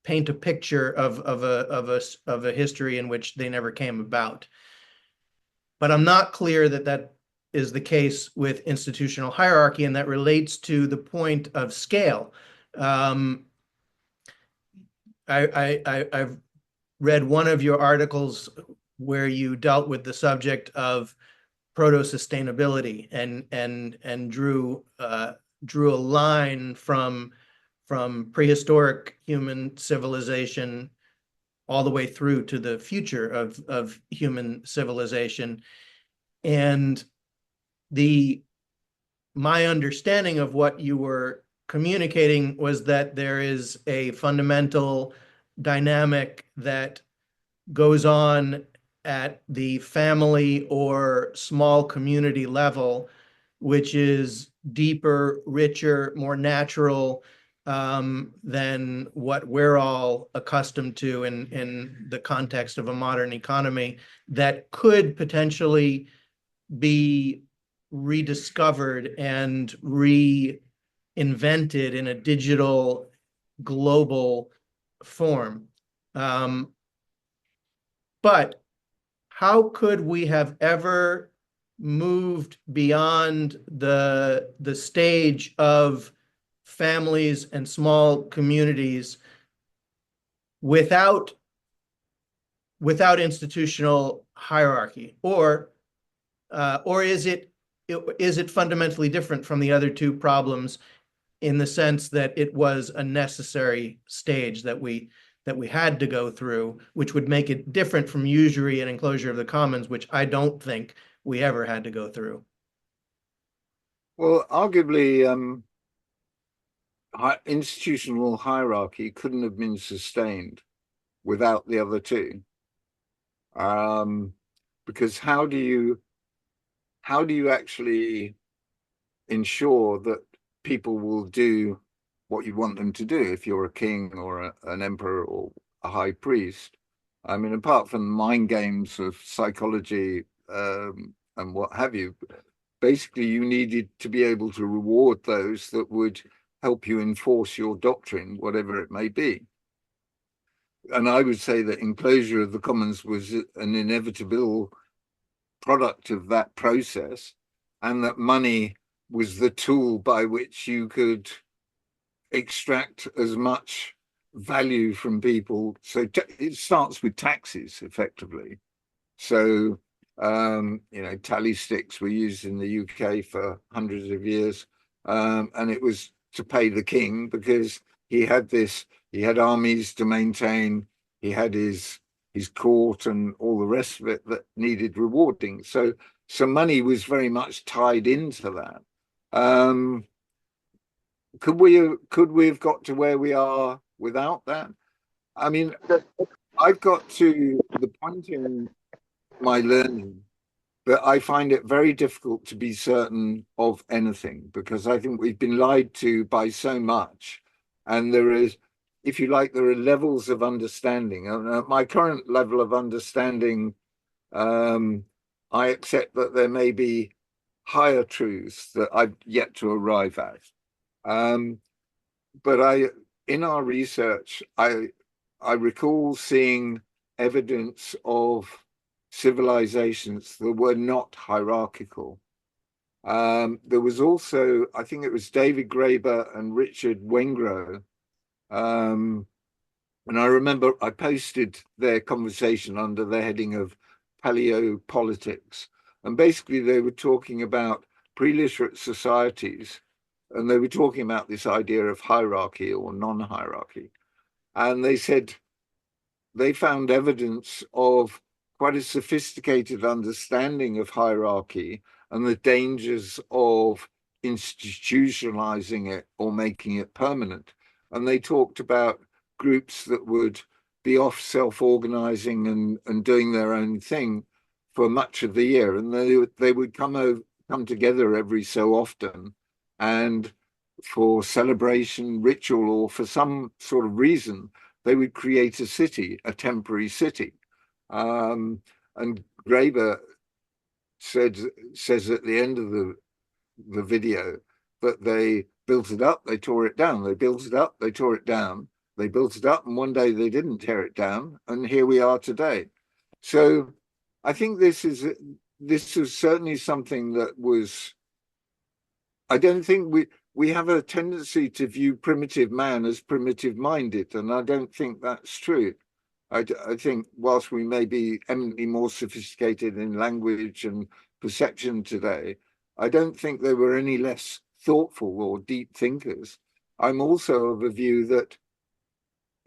paint a picture of a history in which they never came about. But I'm not clear that that is the case with institutional hierarchy, and that relates to the point of scale. I've read one of your articles where you dealt with the subject of protosustainability and drew a line from prehistoric human civilization all the way through to the future of human civilization. And my understanding of what you were communicating was that there is a fundamental dynamic that goes on at the family or small community level, which is deeper, richer, more natural than what we're all accustomed to in the context of a modern economy, that could potentially be rediscovered and reinvented in a digital global form. But how could we have ever moved beyond the stage of families and small communities without institutional hierarchy? Or is it fundamentally different from the other two problems, in the sense that it was a necessary stage that we had to go through, which would make it different from usury and enclosure of the commons, which I don't think we ever had to go through? Well, arguably, institutional hierarchy couldn't have been sustained without the other two. Because how do you actually ensure that people will do what you want them to do if you're a king or an emperor or a high priest? I mean, apart from mind games of psychology and what have you, basically you needed to be able to reward those that would help you enforce your doctrine, whatever it may be. And I would say that enclosure of the commons was an inevitable product of that process, and that money was the tool by which you could extract as much value from people. So it starts with taxes, effectively. So, tally sticks were used in the UK for hundreds of years, and it was to pay the king because he had armies to maintain, he had his court and all the rest of it that needed rewarding. So money was very much tied into that. Could we have got to where we are without that? I mean, I've got to the point in my learning but I find it very difficult to be certain of anything because I think we've been lied to by so much. And there is, if you like, there are levels of understanding. My current level of understanding, I accept that there may be higher truths that I've yet to arrive at. But in our research, I recall seeing evidence of civilizations that were not hierarchical. There was also, I think it was David Graeber and Richard Wengrow. And I remember I posted their conversation under the heading of paleopolitics. And basically they were talking about pre-literate societies, and they were talking about this idea of hierarchy or non-hierarchy. And they said they found evidence of quite a sophisticated understanding of hierarchy and the dangers of institutionalizing it or making it permanent. And they talked about groups that would be off self-organizing and doing their own thing for much of the year. And they would come together every so often and for celebration, ritual, or for some sort of reason, they would create a city, a temporary city. And Graeber says at the end of the video that they built it up, they tore it down. They built it up, they tore it down. They built it up, and one day they didn't tear it down, and here we are today. So I think this was certainly something that was. I don't think we have a tendency to view primitive man as primitive minded, and I don't think that's true. I think whilst we may be eminently more sophisticated in language and perception today, I don't think they were any less thoughtful or deep thinkers. I'm also of a view that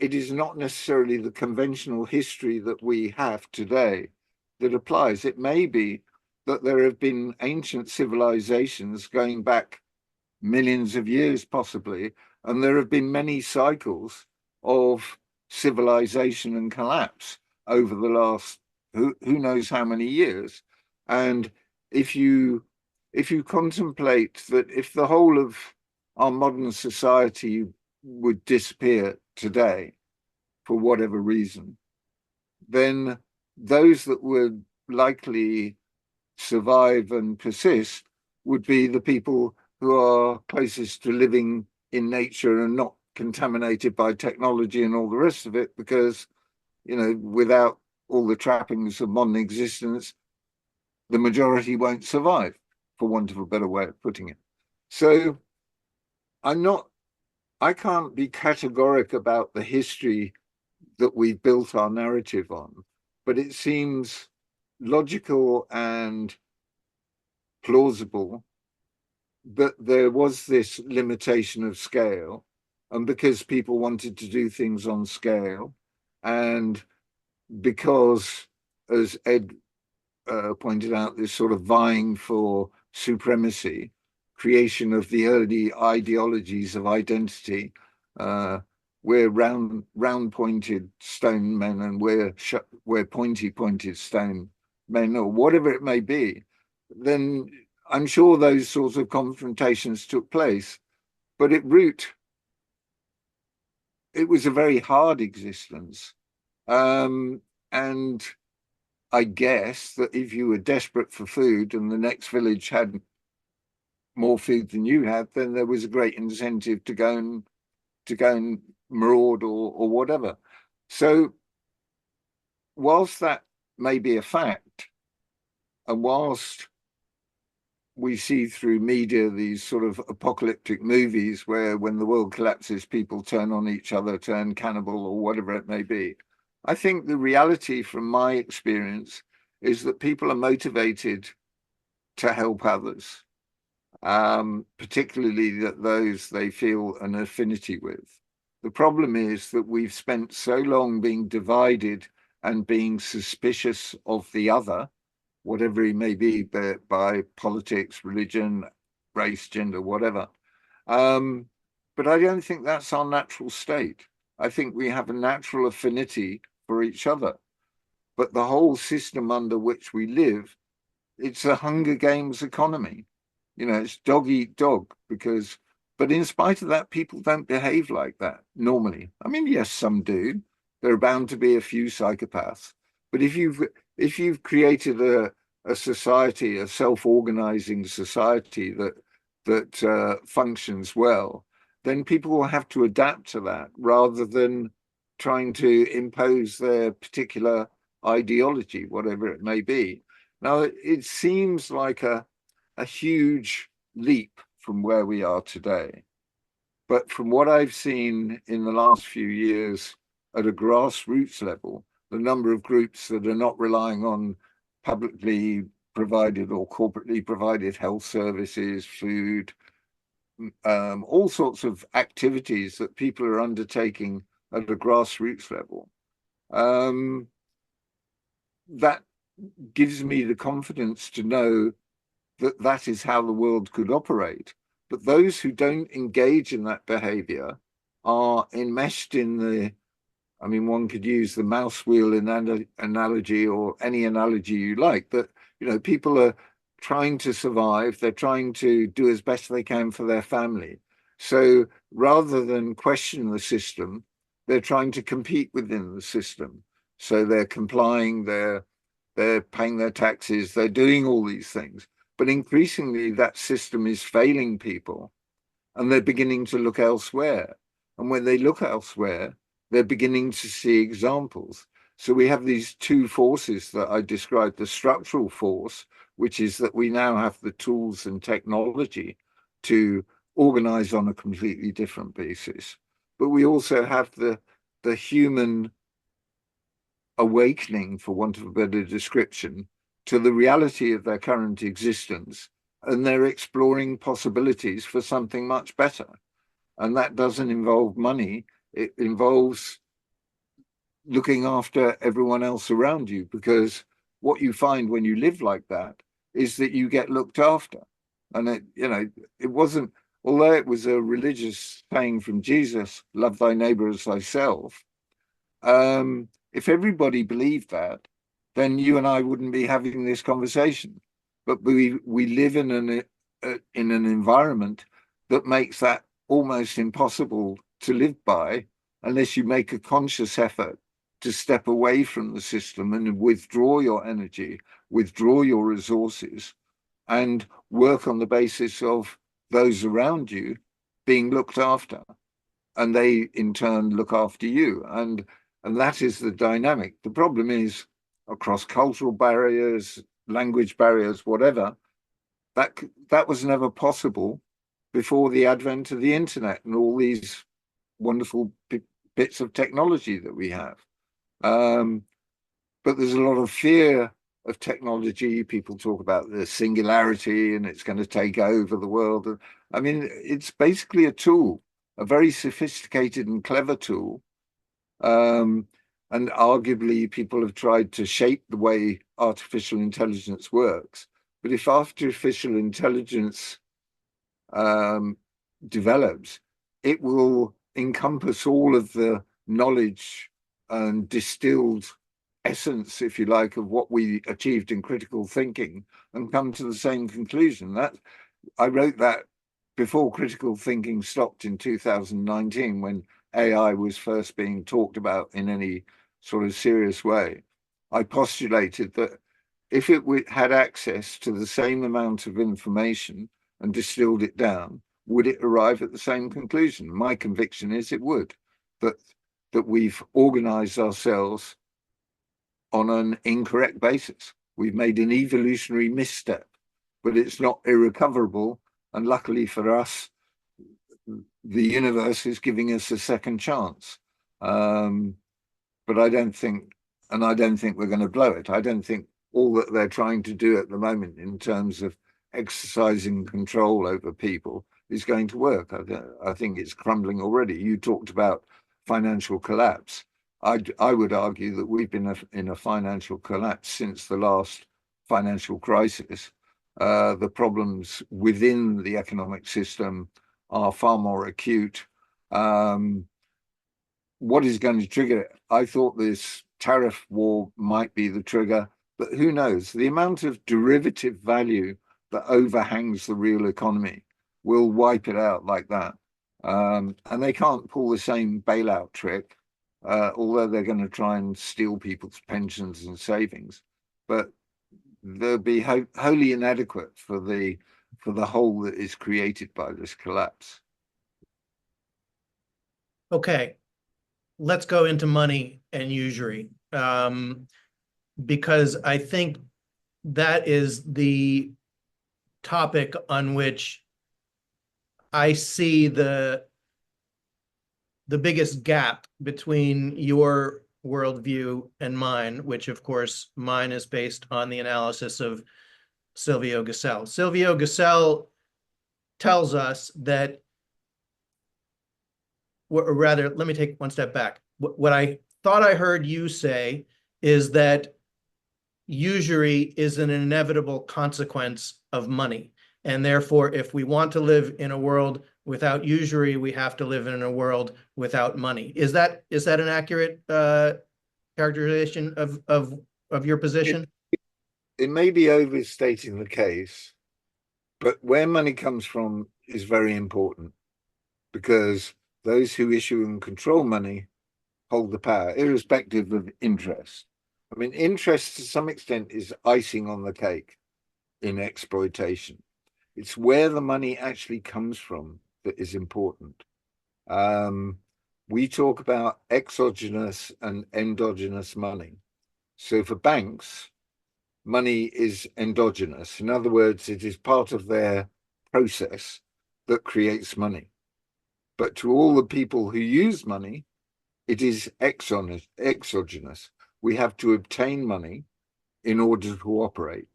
it is not necessarily the conventional history that we have today that applies. It may be that there have been ancient civilizations going back millions of years, possibly, and there have been many cycles of civilization and collapse over the last who knows how many years. And if you contemplate that if the whole of our modern society would disappear today for whatever reason, then those that would likely survive and persist would be the people who are closest to living in nature and not contaminated by technology and all the rest of it, because, without all the trappings of modern existence, the majority won't survive, for want of a better way of putting it. So I can't be categoric about the history that we've built our narrative on, but it seems logical and plausible that there was this limitation of scale, and because people wanted to do things on scale, and because, as Ed pointed out, this sort of vying for supremacy, creation of the early ideologies of identity. We're round-pointed stone men, and we're pointy-pointed stone men, or whatever it may be. Then I'm sure those sorts of confrontations took place, but at root, it was a very hard existence. And I guess that if you were desperate for food and the next village had more food than you had, then there was a great incentive to go and maraud or whatever. So whilst that may be a fact, and whilst we see through media these sort of apocalyptic movies where when the world collapses, people turn on each other, turn cannibal or whatever it may be, I think the reality from my experience is that people are motivated to help others, particularly those they feel an affinity with. The problem is that we've spent so long being divided and being suspicious of the other, whatever he may be, by politics, religion, race, gender, whatever. But I don't think that's our natural state. I think we have a natural affinity for each other. But the whole system under which we live, it's a Hunger Games economy. It's dog eat dog, but in spite of that, people don't behave like that normally. I mean, yes, some do. There are bound to be a few psychopaths. But if you've created a society, a self-organizing society that functions well, then people will have to adapt to that rather than trying to impose their particular ideology, whatever it may be. Now, it seems like a huge leap from where we are today. But from what I've seen in the last few years at a grassroots level, the number of groups that are not relying on publicly provided or corporately provided health services, food, all sorts of activities that people are undertaking at a grassroots level, that gives me the confidence to know that that is how the world could operate. But those who don't engage in that behavior are enmeshed in one could use the mouse wheel analogy or any analogy you like, but people are trying to survive. They're trying to do as best they can for their family. So rather than question the system, they're trying to compete within the system. So they're complying, they're paying their taxes, they're doing all these things. But increasingly, that system is failing people, and they're beginning to look elsewhere. And when they look elsewhere, they're beginning to see examples. So we have these two forces that I described: the structural force, which is that we now have the tools and technology to organize on a completely different basis. But we also have the human awakening, for want of a better description, to the reality of their current existence, and they're exploring possibilities for something much better. And that doesn't involve money. It involves looking after everyone else around you, because what you find when you live like that is that you get looked after. And it wasn't, although it was a religious saying from Jesus, love thy neighbor as thyself. If everybody believed that, then you and I wouldn't be having this conversation. But we live in an environment that makes that almost impossible to live by unless you make a conscious effort to step away from the system and withdraw your energy, withdraw your resources, and work on the basis of those around you being looked after, and they in turn look after you. And that is the dynamic. The problem is, across cultural barriers, language barriers, whatever, that was never possible before the advent of the internet and all these wonderful bits of technology that we have. But there's a lot of fear of technology. People talk about the singularity and it's going to take over the world. I mean, it's basically a tool, a very sophisticated and clever tool. And arguably, people have tried to shape the way artificial intelligence works. But if artificial intelligence develops, it will encompass all of the knowledge and distilled essence, if you like, of what we achieved in critical thinking and come to the same conclusion. That I wrote that before critical thinking stopped in 2019, when AI was first being talked about in any sort of serious way. I postulated that if it had access to the same amount of information and distilled it down, would it arrive at the same conclusion? My conviction is it would, that we've organized ourselves on an incorrect basis. We've made an evolutionary misstep, but it's not irrecoverable. And luckily for us, the universe is giving us a second chance. But I don't think we're going to blow it. I don't think all that they're trying to do at the moment in terms of exercising control over people is going to work. I think it's crumbling already. You talked about financial collapse. I would argue that we've been in a financial collapse since the last financial crisis. The problems within the economic system are far more acute. What is going to trigger it? I thought this tariff war might be the trigger, but who knows? The amount of derivative value that overhangs the real economy will wipe it out like that. And they can't pull the same bailout trick, although they're going to try and steal people's pensions and savings. But they'll be wholly inadequate for the hole that is created by this collapse. Okay, let's go into money and usury, because I think that is the topic on which I see the biggest gap between your worldview and mine, which of course mine is based on the analysis of Silvio Gesell. Silvio Gesell tells us that, or rather, let me take one step back. What I thought I heard you say is that usury is an inevitable consequence of money. And therefore, if we want to live in a world without usury, we have to live in a world without money. Is that an accurate characterization of your position? It may be overstating the case, but where money comes from is very important, because those who issue and control money hold the power, irrespective of interest. I mean, interest to some extent is icing on the cake in exploitation. It's where the money actually comes from that is important. We talk about exogenous and endogenous money. So for banks, money is endogenous. In other words, it is part of their process that creates money. But to all the people who use money, it is exogenous. We have to obtain money in order to operate.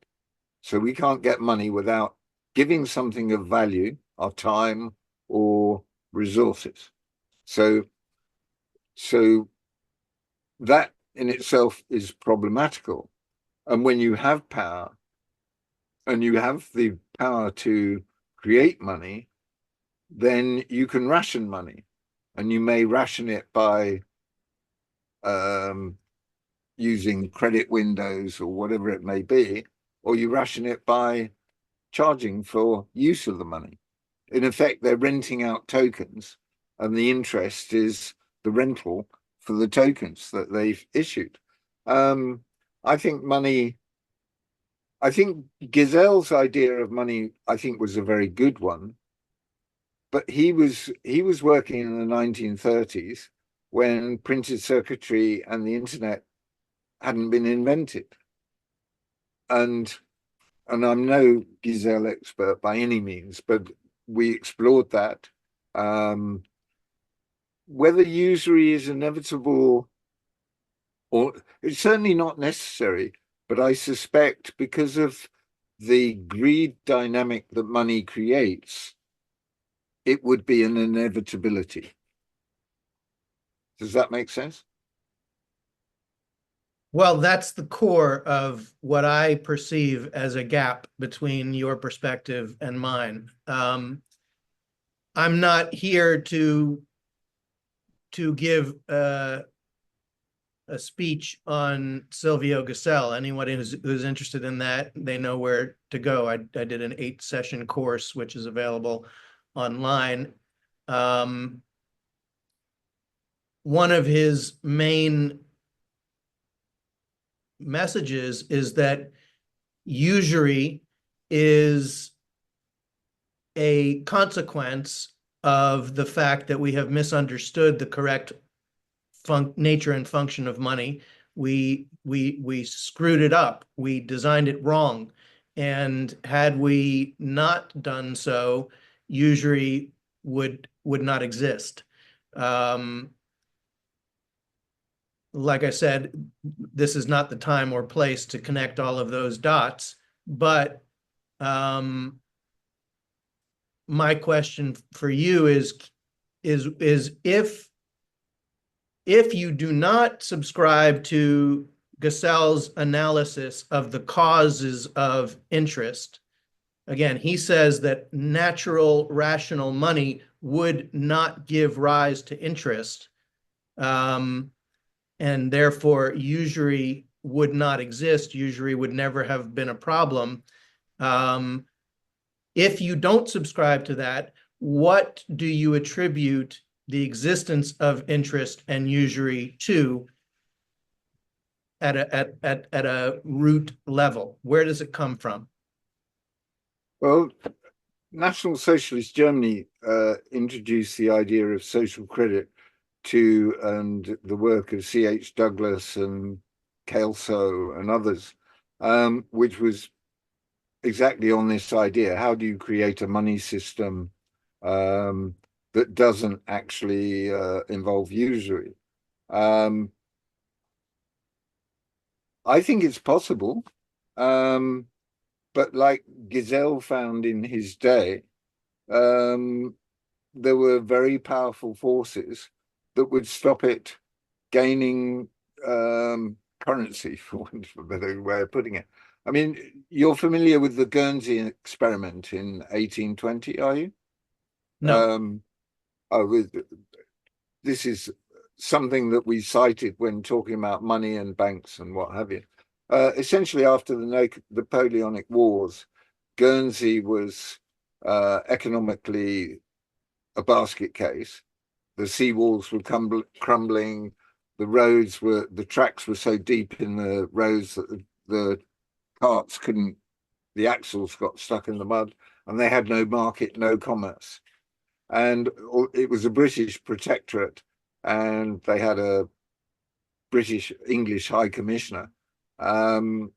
So we can't get money without giving something of value, our time or resources. So that in itself is problematical. And when you have power, and you have the power to create money, then you can ration money. And you may ration it by using credit windows or whatever it may be, or you ration it by charging for use of the money. In effect, they're renting out tokens, and the interest is the rental for the tokens that they've issued. I think Gesell's idea of money, I think, was a very good one, but he was working in the 1930s when printed circuitry and the internet hadn't been invented. And I'm no Gesell expert by any means, but we explored that. Whether usury is inevitable, or it's certainly not necessary, but I suspect because of the greed dynamic that money creates, it would be an inevitability. Does that make sense? Well, that's the core of what I perceive as a gap between your perspective and mine. I'm not here to give a speech on Silvio Gesell. Anyone who's interested in that, they know where to go. I did an 8-session course, which is available online. One of his main messages is that usury is a consequence of the fact that we have misunderstood the correct nature and function of money. We screwed it up. We designed it wrong. And had we not done so, usury would not exist. Like I said, this is not the time or place to connect all of those dots, but my question for you is if you do not subscribe to Gesell's analysis of the causes of interest, again, he says that natural, rational money would not give rise to interest, and therefore usury would not exist. Usury would never have been a problem. If you don't subscribe to that, what do you attribute the existence of interest and usury to at a root level? Where does it come from? Well, National Socialist Germany introduced the idea of social credit and the work of C.H. Douglas and Kelso and others, which was exactly on this idea. How do you create a money system that doesn't actually involve usury? I think it's possible, but like Gesell found in his day, there were very powerful forces that would stop it gaining currency, for want of a better way of putting it. I mean, you're familiar with the Guernsey experiment in 1820, are you? No. This is something that we cited when talking about money and banks and what have you. Essentially, after the Napoleonic Wars, Guernsey was economically a basket case. The seawalls were crumbling. The tracks were so deep in the roads that the carts the axles got stuck in the mud, and they had no market, no commerce. And it was a British protectorate, and they had a British English High Commissioner. And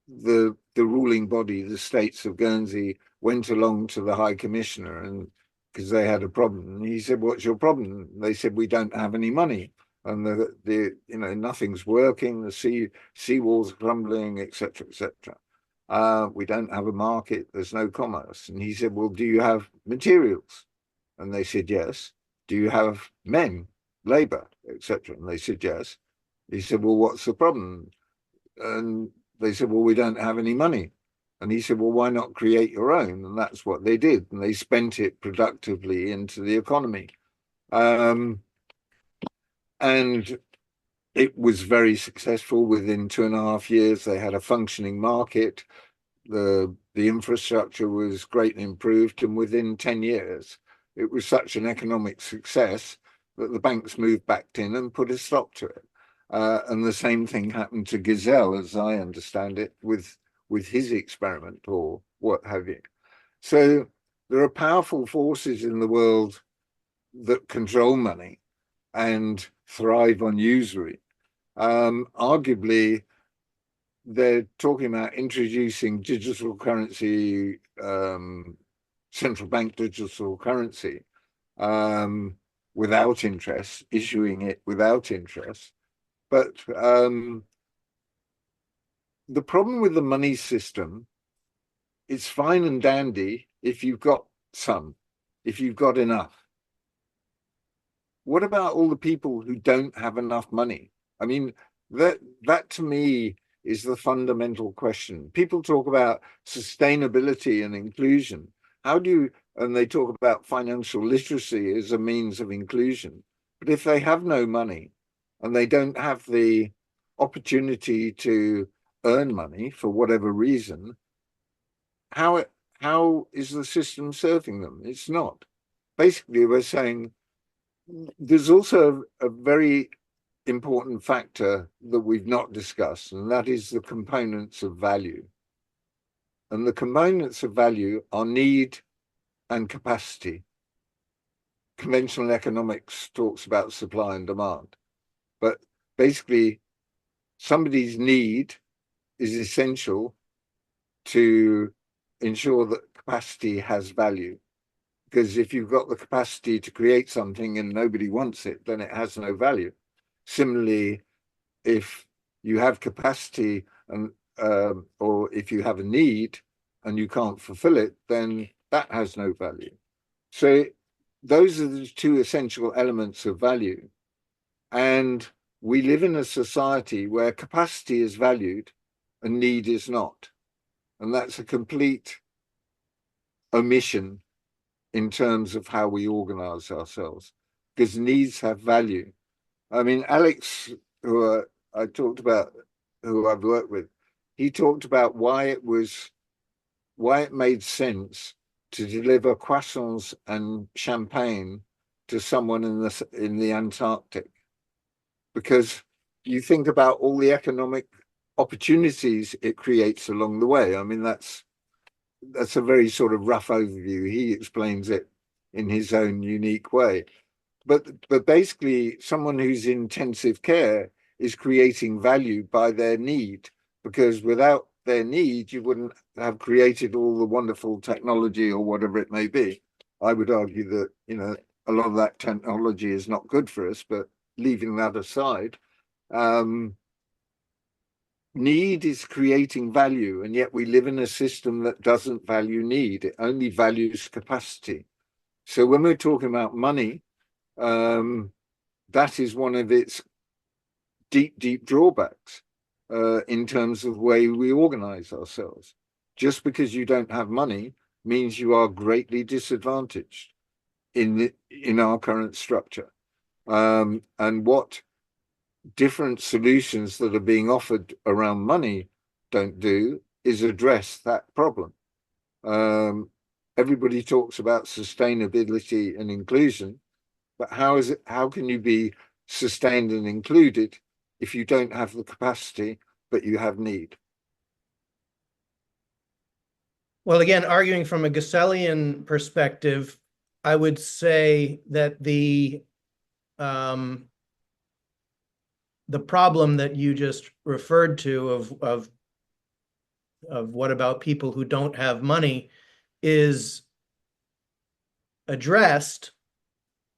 the ruling body, the States of Guernsey, went along to the High Commissioner, and because they had a problem, and he said, "What's your problem?" And they said, "We don't have any money, and nothing's working. The seawalls are crumbling, etc., etc. We don't have a market. There's no commerce." And he said, "Well, do you have materials?" And they said, "Yes." "Do you have men, labor, etc.?" And they said, "Yes." He said, "Well, what's the problem?" And they said, "Well, we don't have any money." And he said, "Well, why not create your own?" And that's what they did. And they spent it productively into the economy. And it was very successful. Within 2.5 years, they had a functioning market. The infrastructure was greatly improved. And within 10 years, it was such an economic success that the banks moved back in and put a stop to it. And the same thing happened to Gesell, as I understand it, with his experiment or what have you. So there are powerful forces in the world that control money and thrive on usury. Arguably, they're talking about introducing digital currency, central bank digital currency, without interest, issuing it without interest. But the problem with the money system, it's fine and dandy if you've got enough. What about all the people who don't have enough money? I mean, that to me is the fundamental question. People talk about sustainability and inclusion. How do and they talk about financial literacy as a means of inclusion. But if they have no money and they don't have the opportunity to earn money for whatever reason, how is the system serving them? It's not. Basically, we're saying there's also a very important factor that we've not discussed, and that is the components of value. And the components of value are need and capacity. Conventional economics talks about supply and demand, but basically somebody's need is essential to ensure that capacity has value. Because if you've got the capacity to create something and nobody wants it, then it has no value. Similarly, if you have capacity and or if you have a need and you can't fulfill it, then that has no value. So those are the two essential elements of value. And we live in a society where capacity is valued and need is not. And that's a complete omission in terms of how we organize ourselves, because needs have value. I mean, Alex, who I talked about, who I've worked with, he talked about why it made sense to deliver croissants and champagne to someone in the Antarctic, because you think about all the economic opportunities it creates along the way. I mean, that's a very sort of rough overview. He explains it in his own unique way. But basically, someone who's in intensive care is creating value by their need, because without their need, you wouldn't have created all the wonderful technology or whatever it may be. I would argue that, you know, a lot of that technology is not good for us, but leaving that aside, need is creating value, and yet we live in a system that doesn't value need. It only values capacity. So when we're talking about money, that is one of its deep drawbacks in terms of the way we organize ourselves. Just because you don't have money means you are greatly disadvantaged in our current structure. And what different solutions that are being offered around money don't do is address that problem. Everybody talks about sustainability and inclusion, but how can you be sustained and included if you don't have the capacity, but you have need? Well, again, arguing from a Gussellian perspective, I would say that the problem that you just referred to of what about people who don't have money is addressed.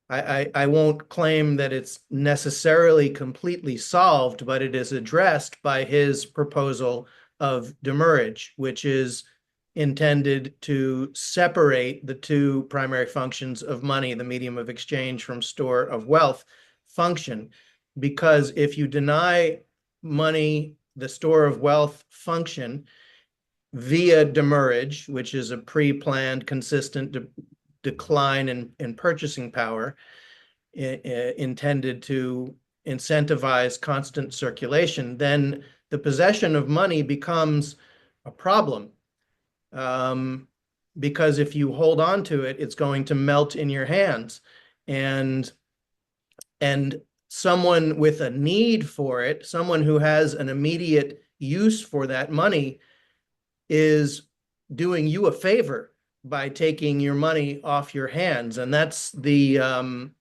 I won't claim that it's necessarily completely solved, but it is addressed by his proposal of demurrage, which is intended to separate the two primary functions of money, the medium of exchange from store of wealth function. Because if you deny money the store of wealth function via demurrage, which is a pre-planned, consistent decline in purchasing power intended to incentivize constant circulation, then the possession of money becomes a problem. Because if you hold on to it, it's going to melt in your hands. And someone with a need for it, someone who has an immediate use for that money, is doing you a favor by taking your money off your hands. And that's one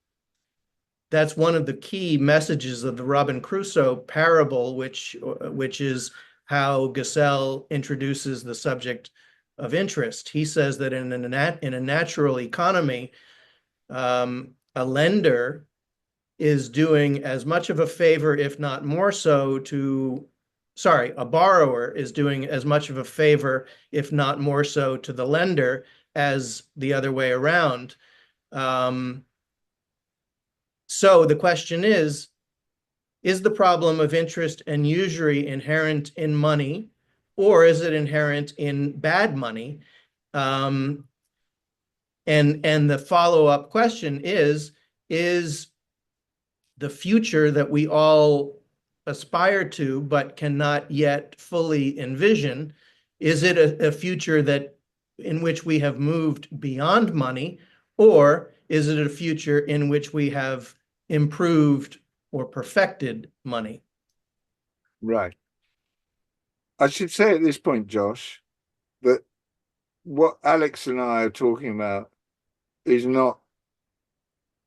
of the key messages of the Robin Crusoe parable, which is how Gussell introduces the subject of interest. He says that in a natural economy, a lender is doing as much of a favor, if not more so, a borrower is doing as much of a favor, if not more so, to the lender as the other way around. So the question is the problem of interest and usury inherent in money, or is it inherent in bad money? And the follow-up question is the future that we all aspire to but cannot yet fully envision, is it a future that in which we have moved beyond money, or is it a future in which we have improved or perfected money? Right. I should say at this point, Josh, that what Alex and I are talking about is not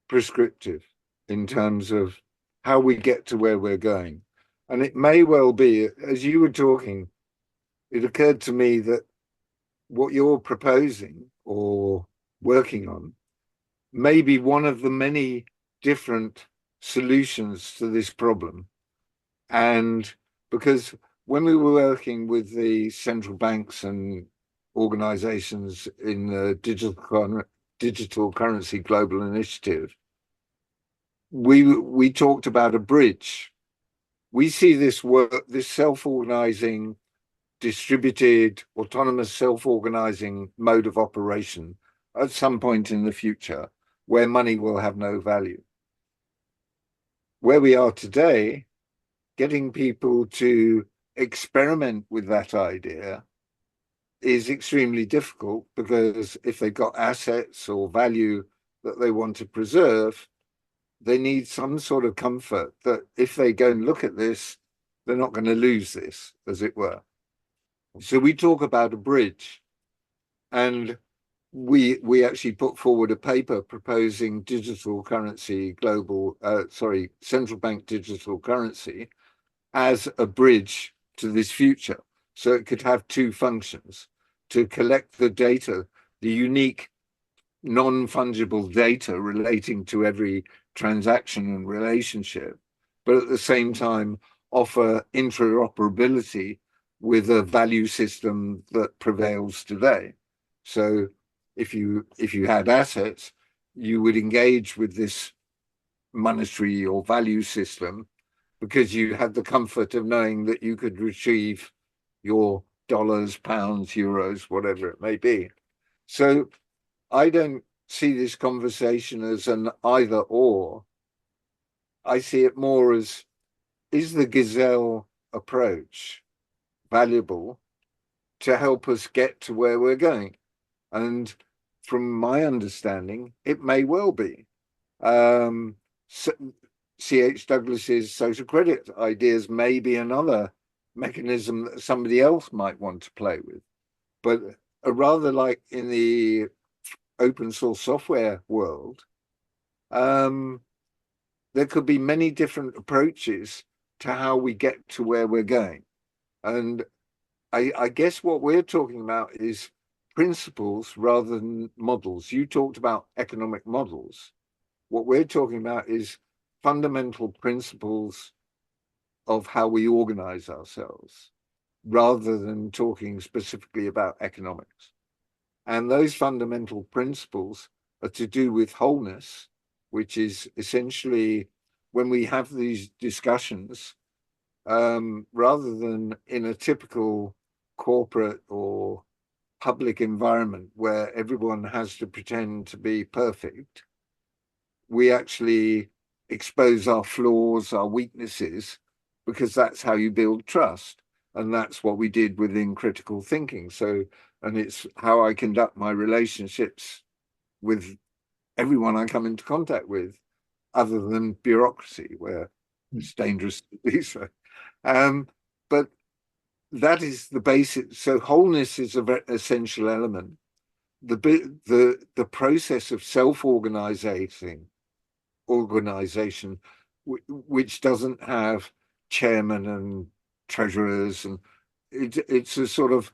prescriptive in terms of how we get to where we're going. And it may well be, as you were talking, it occurred to me that what you're proposing or working on may be one of the many different solutions to this problem. And because when we were working with the central banks and organizations in the digital currency global initiative, we talked about a bridge. We see this work, this self-organizing, distributed, autonomous, self-organizing mode of operation at some point in the future where money will have no value. Where we are today, getting people to experiment with that idea is extremely difficult, because if they've got assets or value that they want to preserve, they need some sort of comfort that if they go and look at this, they're not going to lose this, as it were. So we talk about a bridge, and we actually put forward a paper proposing digital currency central bank digital currency as a bridge to this future. So it could have two functions: to collect the data, the unique non-fungible data relating to every transaction and relationship, but at the same time offer interoperability with a value system that prevails today. So if you had assets, you would engage with this monetary or value system because you had the comfort of knowing that you could retrieve your dollars, pounds, euros, whatever it may be. So I don't see this conversation as an either or. I see it more as, is the gazelle approach valuable to help us get to where we're going? And from my understanding, it may well be. C.H. Douglas's social credit ideas may be another mechanism that somebody else might want to play with. But rather like in the open source software world, there could be many different approaches to how we get to where we're going. And I guess what we're talking about is principles rather than models. You talked about economic models. What we're talking about is fundamental principles of how we organize ourselves, rather than talking specifically about economics. And those fundamental principles are to do with wholeness, which is essentially when we have these discussions, rather than in a typical corporate or public environment where everyone has to pretend to be perfect, we actually expose our flaws, our weaknesses, because that's how you build trust. And that's what we did within critical thinking. So, and it's how I conduct my relationships with everyone I come into contact with, other than bureaucracy, where it's dangerous to do so. But that is the basic. So wholeness is a very essential element. The process of self-organization, which doesn't have chairman and treasurers, and it's a sort of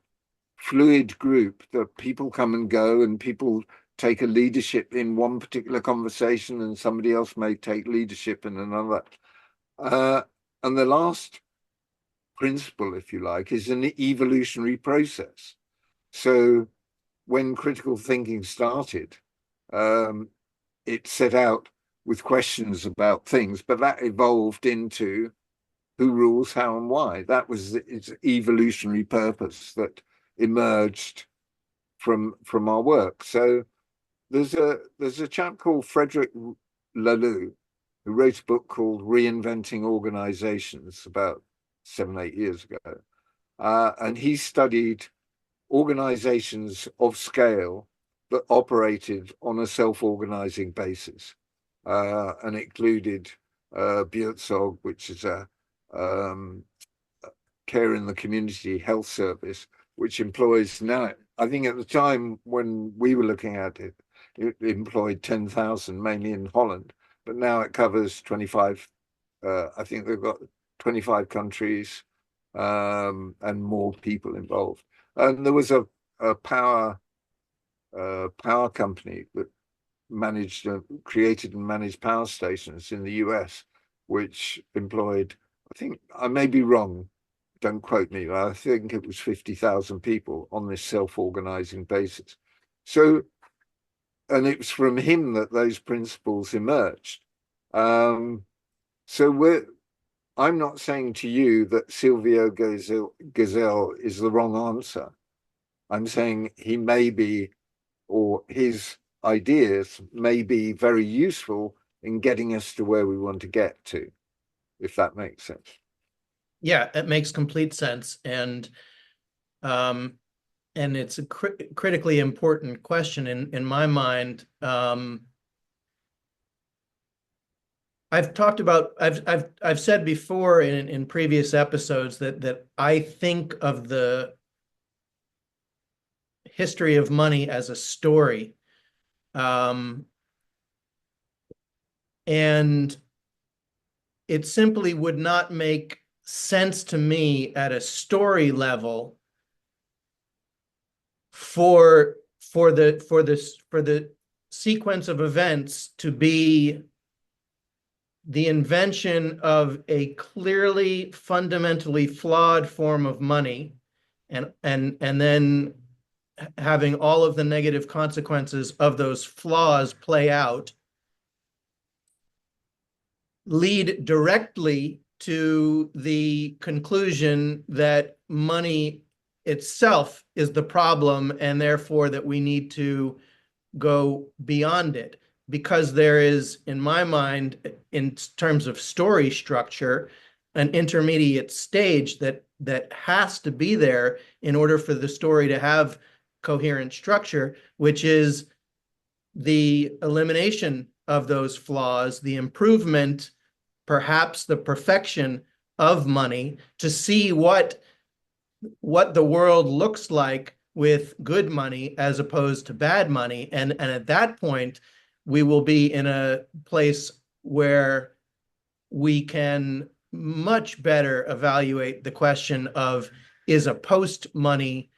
fluid group that people come and go, and people take a leadership in one particular conversation and somebody else may take leadership in another. And the last principle, if you like, is an evolutionary process. So when critical thinking started, it set out with questions about things, but that evolved into who rules, how, and why. That was its evolutionary purpose that emerged from our work. So there's a chap called Frederick Laloux who wrote a book called Reinventing Organizations about 7, 8 years ago. And he studied organizations of scale that operated on a self-organizing basis, and included Buurtzorg, which is a care in the community health service, which employs now, I think at the time when we were looking at it, it employed 10,000, mainly in Holland, but now it covers 25, I think they've got 25 countries, and more people involved. And there was a power company that created and managed power stations in the US, which employed, I think, I may be wrong, don't quote me, but I think it was 50,000 people on this self-organizing basis. So, and it was from him that those principles emerged. So I'm not saying to you that Silvio Gesell is the wrong answer. I'm saying he may be, or his ideas may be very useful in getting us to where we want to get to, if that makes sense. Yeah, it makes complete sense. And it's a critically important question in my mind. I've said before in previous episodes that I think of the history of money as a story. And it simply would not make sense to me at a story level for the sequence of events to be the invention of a clearly fundamentally flawed form of money, and then having all of the negative consequences of those flaws play out, lead directly to the conclusion that money itself is the problem, and therefore that we need to go beyond it. Because there is, in my mind, in terms of story structure, an intermediate stage that has to be there in order for the story to have coherent structure, which is the elimination of those flaws, the improvement, perhaps the perfection of money, to see what the world looks like with good money as opposed to bad money. And at that point, we will be in a place where we can much better evaluate the question of, is a post-money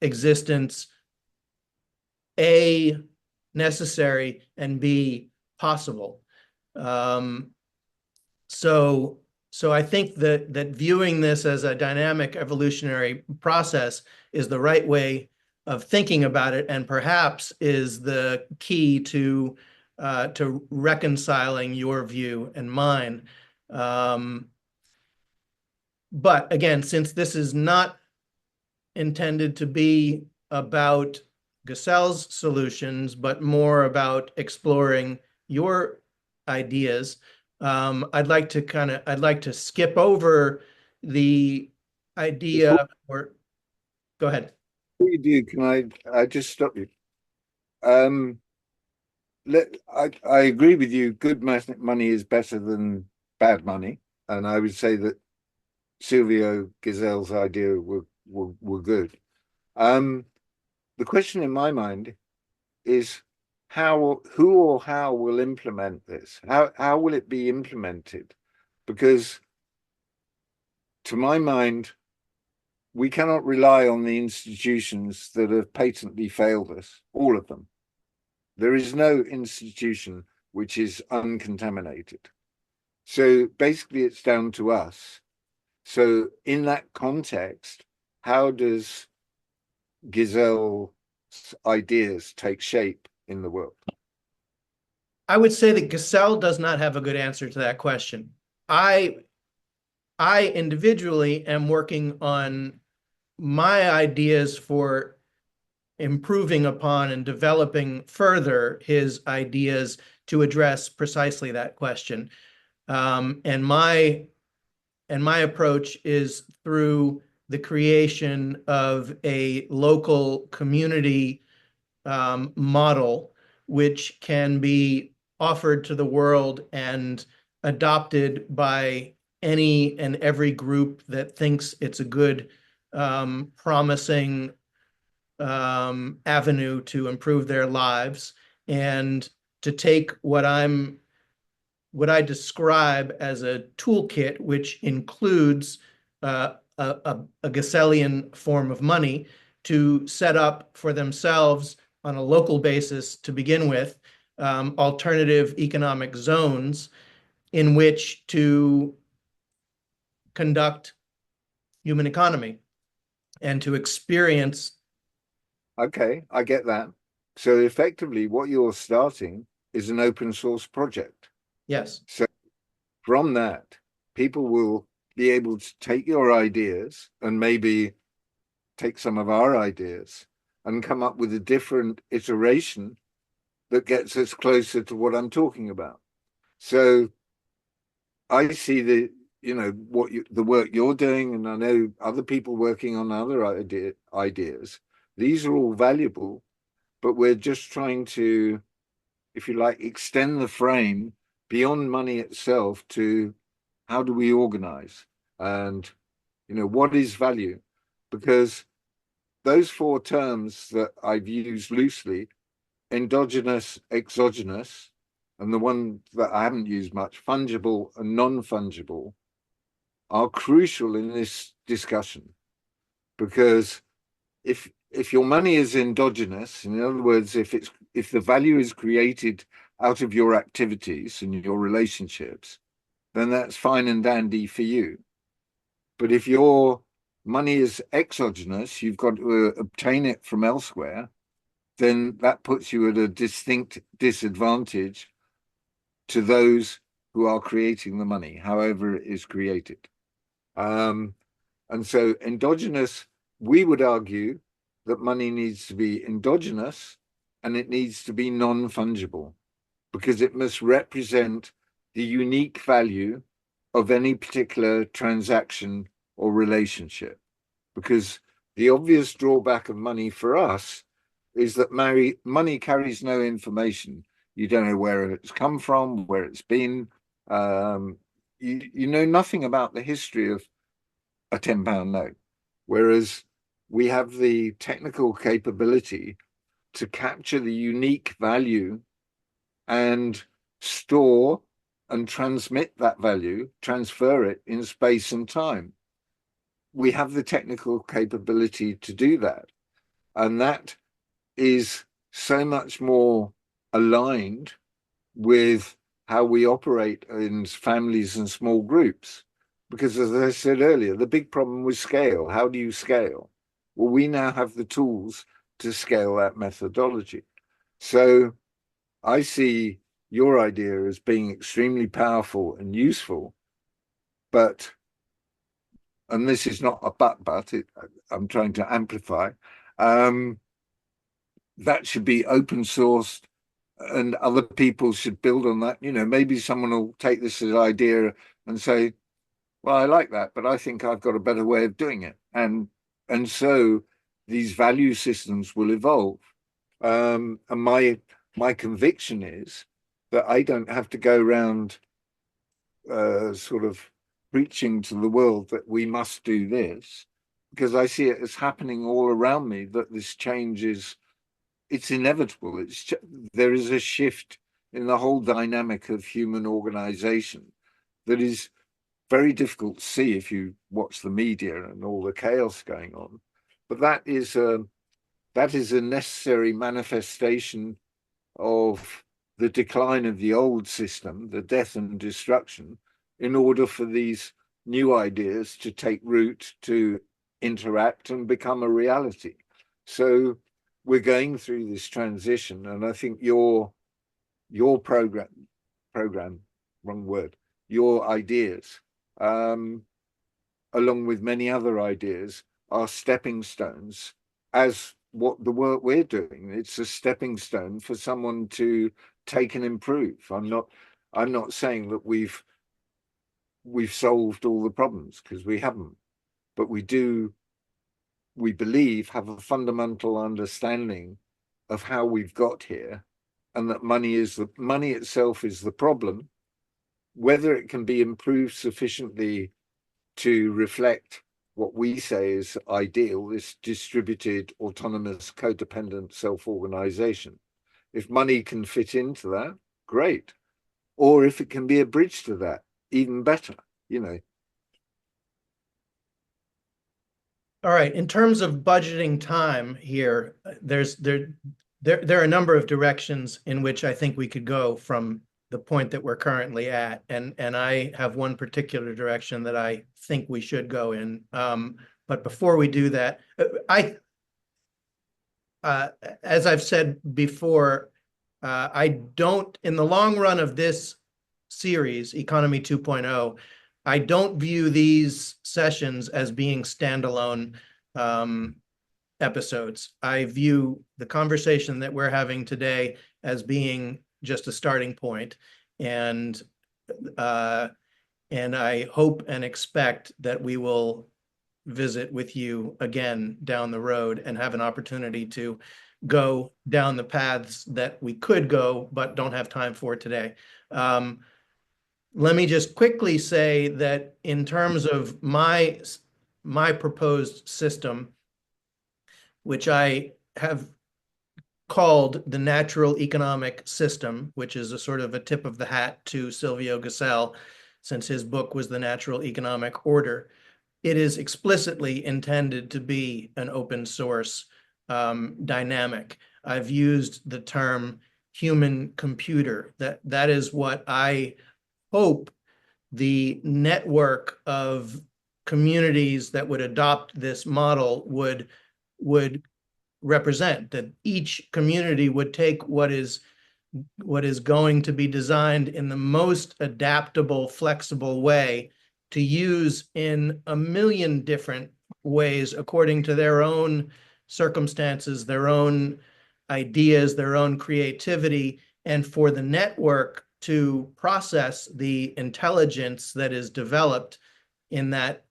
existence A, necessary, and B, possible? So I think that viewing this as a dynamic evolutionary process is the right way of thinking about it, and perhaps is the key to reconciling your view and mine. But again, since this is not intended to be about Gesell's solutions, but more about exploring your ideas, I'd like to skip over the idea, or go ahead. Before you do, can I just stop you? I agree with you. Good money is better than bad money, and I would say that Silvio Gesell's idea were good. The question in my mind is who or how will implement this? How will it be implemented? Because to my mind, we cannot rely on the institutions that have patently failed us, all of them. There is no institution which is uncontaminated. So basically it's down to us. So in that context, how does Gesell's ideas take shape in the world? I would say that Gesell does not have a good answer to that question. I individually am working on my ideas for improving upon and developing further his ideas to address precisely that question. And my approach is through the creation of a local community model, which can be offered to the world and adopted by any and every group that thinks it's a good, promising avenue to improve their lives, and to take what I describe as a toolkit, which includes a Gessellian form of money, to set up for themselves on a local basis to begin with, alternative economic zones in which to conduct human economy and to experience. Okay, I get that. So effectively, what you're starting is an open source project. Yes. So from that, people will be able to take your ideas and maybe take some of our ideas and come up with a different iteration that gets us closer to what I'm talking about. So I see the work you're doing, and I know other people working on other ideas. These are all valuable, but we're just trying to, if you like, extend the frame beyond money itself to how do we organize, and what is value? Because those four terms that I've used loosely, endogenous, exogenous, and the one that I haven't used much, fungible and non-fungible, are crucial in this discussion. Because if your money is endogenous, in other words, if the value is created out of your activities and your relationships, then that's fine and dandy for you. But if your money is exogenous, you've got to obtain it from elsewhere, then that puts you at a distinct disadvantage to those who are creating the money, however it is created. And so endogenous, we would argue that money needs to be endogenous and it needs to be non-fungible, because it must represent the unique value of any particular transaction or relationship. Because the obvious drawback of money for us is that money carries no information. You don't know where it's come from, where it's been. You know nothing about the history of a £10 note, whereas we have the technical capability to capture the unique value and store and transmit that value, transfer it in space and time. We have the technical capability to do that. And that is so much more aligned with how we operate in families and small groups. Because as I said earlier, the big problem was scale. How do you scale? Well, we now have the tools to scale that methodology. So I see your idea as being extremely powerful and useful, but, and this is not a but, I'm trying to amplify, that should be open sourced and other people should build on that. Maybe someone will take this as an idea and say, well, I like that, but I think I've got a better way of doing it. And so these value systems will evolve. And my conviction is that I don't have to go around sort of preaching to the world that we must do this, because I see it as happening all around me, that this change it's inevitable. There is a shift in the whole dynamic of human organization that is very difficult to see if you watch the media and all the chaos going on. But that is a necessary manifestation of the decline of the old system, the death and destruction, in order for these new ideas to take root, to interact and become a reality. So we're going through this transition, and I think your program, wrong word, your ideas, along with many other ideas, are stepping stones, as what the work we're doing. It's a stepping stone for someone to take and improve. I'm not saying that we've solved all the problems, because we haven't, but we believe have a fundamental understanding of how we've got here, and that money itself is the problem. Whether it can be improved sufficiently to reflect what we say is ideal, this distributed, autonomous, codependent self-organization. If money can fit into that, great. Or if it can be a bridge to that, even better, you know. All right. In terms of budgeting time here, there are a number of directions in which I think we could go from the point that we're currently at, and I have one particular direction that I think we should go in. But before we do that, as I've said before, I don't, in the long run of this series, Economy 2.0, I don't view these sessions as being standalone episodes. I view the conversation that we're having today as being just a starting point, and I hope and expect that we will visit with you again down the road and have an opportunity to go down the paths that we could go but don't have time for today. Let me just quickly say that in terms of my proposed system, which I have called the natural economic system, which is a sort of a tip of the hat to Silvio Gesell, since his book was The Natural Economic Order. It is explicitly intended to be an open source dynamic. I've used the term human computer. That is what I hope the network of communities that would adopt this model would represent, that each community would take what is going to be designed in the most adaptable, flexible way to use in a million different ways according to their own circumstances, their own ideas, their own creativity, and for the network to process the intelligence that is developed in that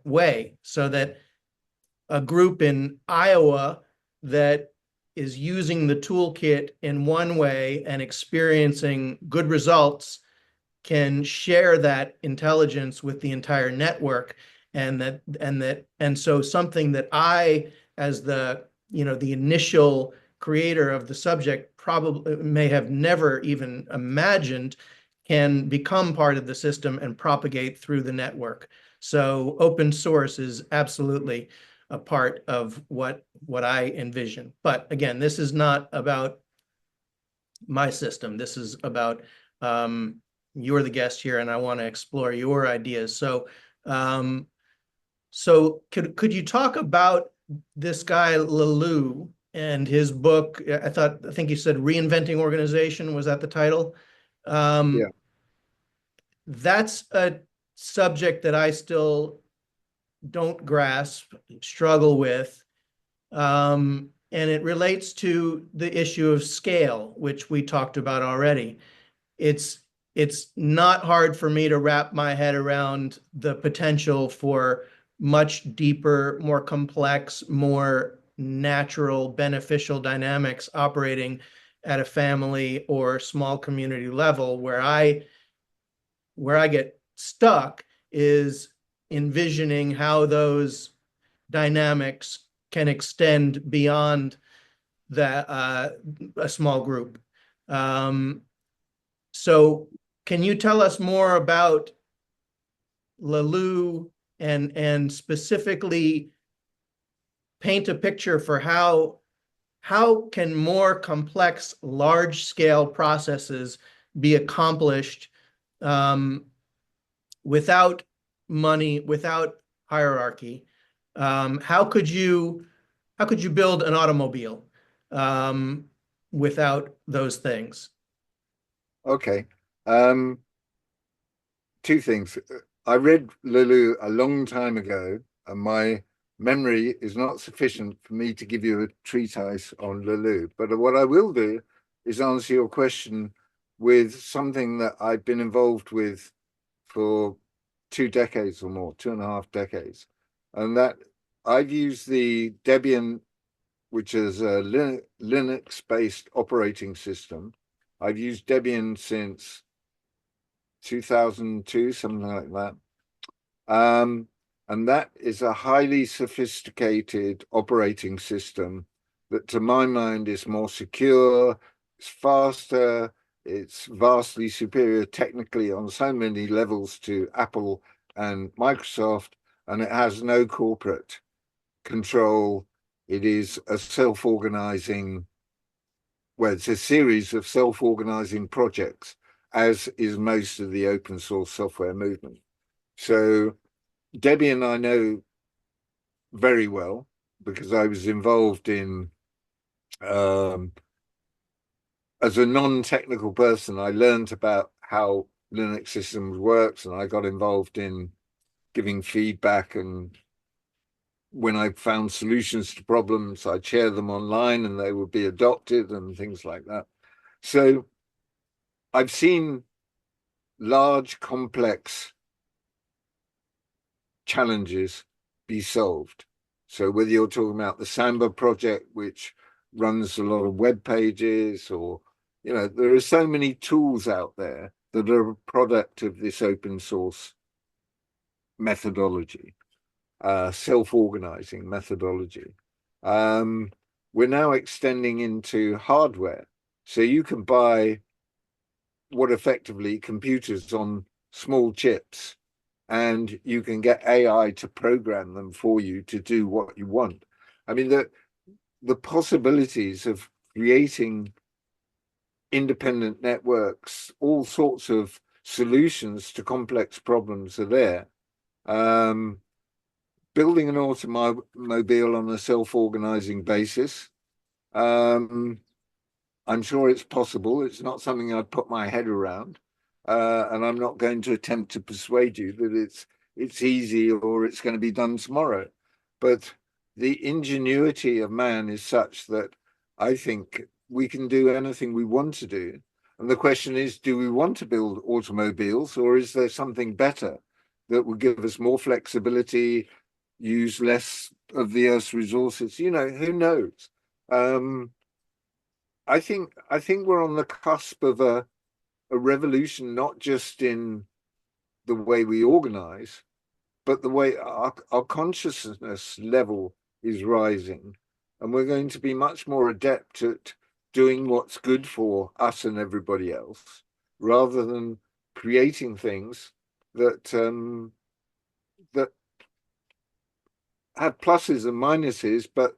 way, so that a group in Iowa that is using the toolkit in one way and experiencing good results can share that intelligence with the entire network, and so something that I, as the initial creator of the subject, probably may have never even imagined, can become part of the system and propagate through the network. So open source is absolutely a part of what I envision. But again, this is not about my system. This is about you're the guest here, and I want to explore your ideas. So could you talk about this guy Laloux and his book? I think you said Reinventing Organization. Was that the title? Yeah. That's a subject that I still don't grasp, struggle with. And it relates to the issue of scale, which we talked about already. It's not hard for me to wrap my head around the potential for much deeper, more complex, more natural, beneficial dynamics operating at a family or small community level. Where I get stuck is envisioning how those dynamics can extend beyond that a small group. So can you tell us more about Laloux and specifically paint a picture for how can more complex, large-scale processes be accomplished without money, without hierarchy? How could you build an automobile without those things? Okay. Two things. I read Laloux a long time ago, and my memory is not sufficient for me to give you a treatise on Lulu. But what I will do is answer your question with something that I've been involved with for 2 decades or more, 2.5 decades. And that I've used the Debian, which is a Linux-based operating system. I've used Debian since 2002, something like that. And that is a highly sophisticated operating system that, to my mind, is more secure, it's faster, it's vastly superior technically on so many levels to Apple and Microsoft, and it has no corporate control. It is a self-organizing, well, it's a series of self-organizing projects, as is most of the open source software movement. So Debian I know very well because I was involved in, as a non-technical person, I learned about how Linux systems works, and I got involved in giving feedback, and when I found solutions to problems, I'd share them online and they would be adopted and things like that. So I've seen large, complex challenges be solved. So whether you're talking about the Samba project, which runs a lot of web pages, or, you know, there are so many tools out there that are a product of this open source methodology, self-organizing methodology. We're now extending into hardware. So you can buy what effectively computers on small chips, and you can get AI to program them for you to do what you want. I mean, the possibilities of creating independent networks, all sorts of solutions to complex problems are there. Building an automobile on a self-organizing basis, I'm sure it's possible. It's not something I'd put my head around. And I'm not going to attempt to persuade you that it's easy or it's going to be done tomorrow. But the ingenuity of man is such that I think we can do anything we want to do. And the question is, do we want to build automobiles, or is there something better that would give us more flexibility, use less of the Earth's resources? You know, who knows? I think we're on the cusp of a revolution, not just in the way we organize, but the way our consciousness level is rising. And we're going to be much more adept at doing what's good for us and everybody else, rather than creating things that that have pluses and minuses, but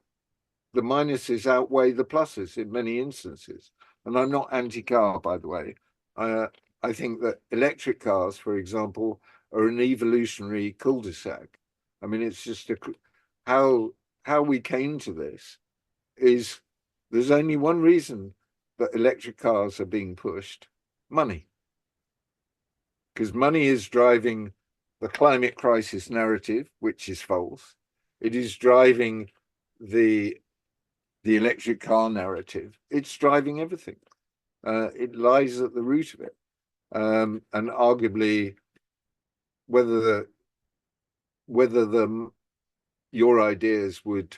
the minuses outweigh the pluses in many instances. And I'm not anti-car, by the way. I think that electric cars, for example, are an evolutionary cul-de-sac. I mean, it's just how we came to this is there's only one reason that electric cars are being pushed: money. Because money is driving the climate crisis narrative, which is false. It is driving the electric car narrative. It's driving everything. It lies at the root of it. And arguably, whether your ideas would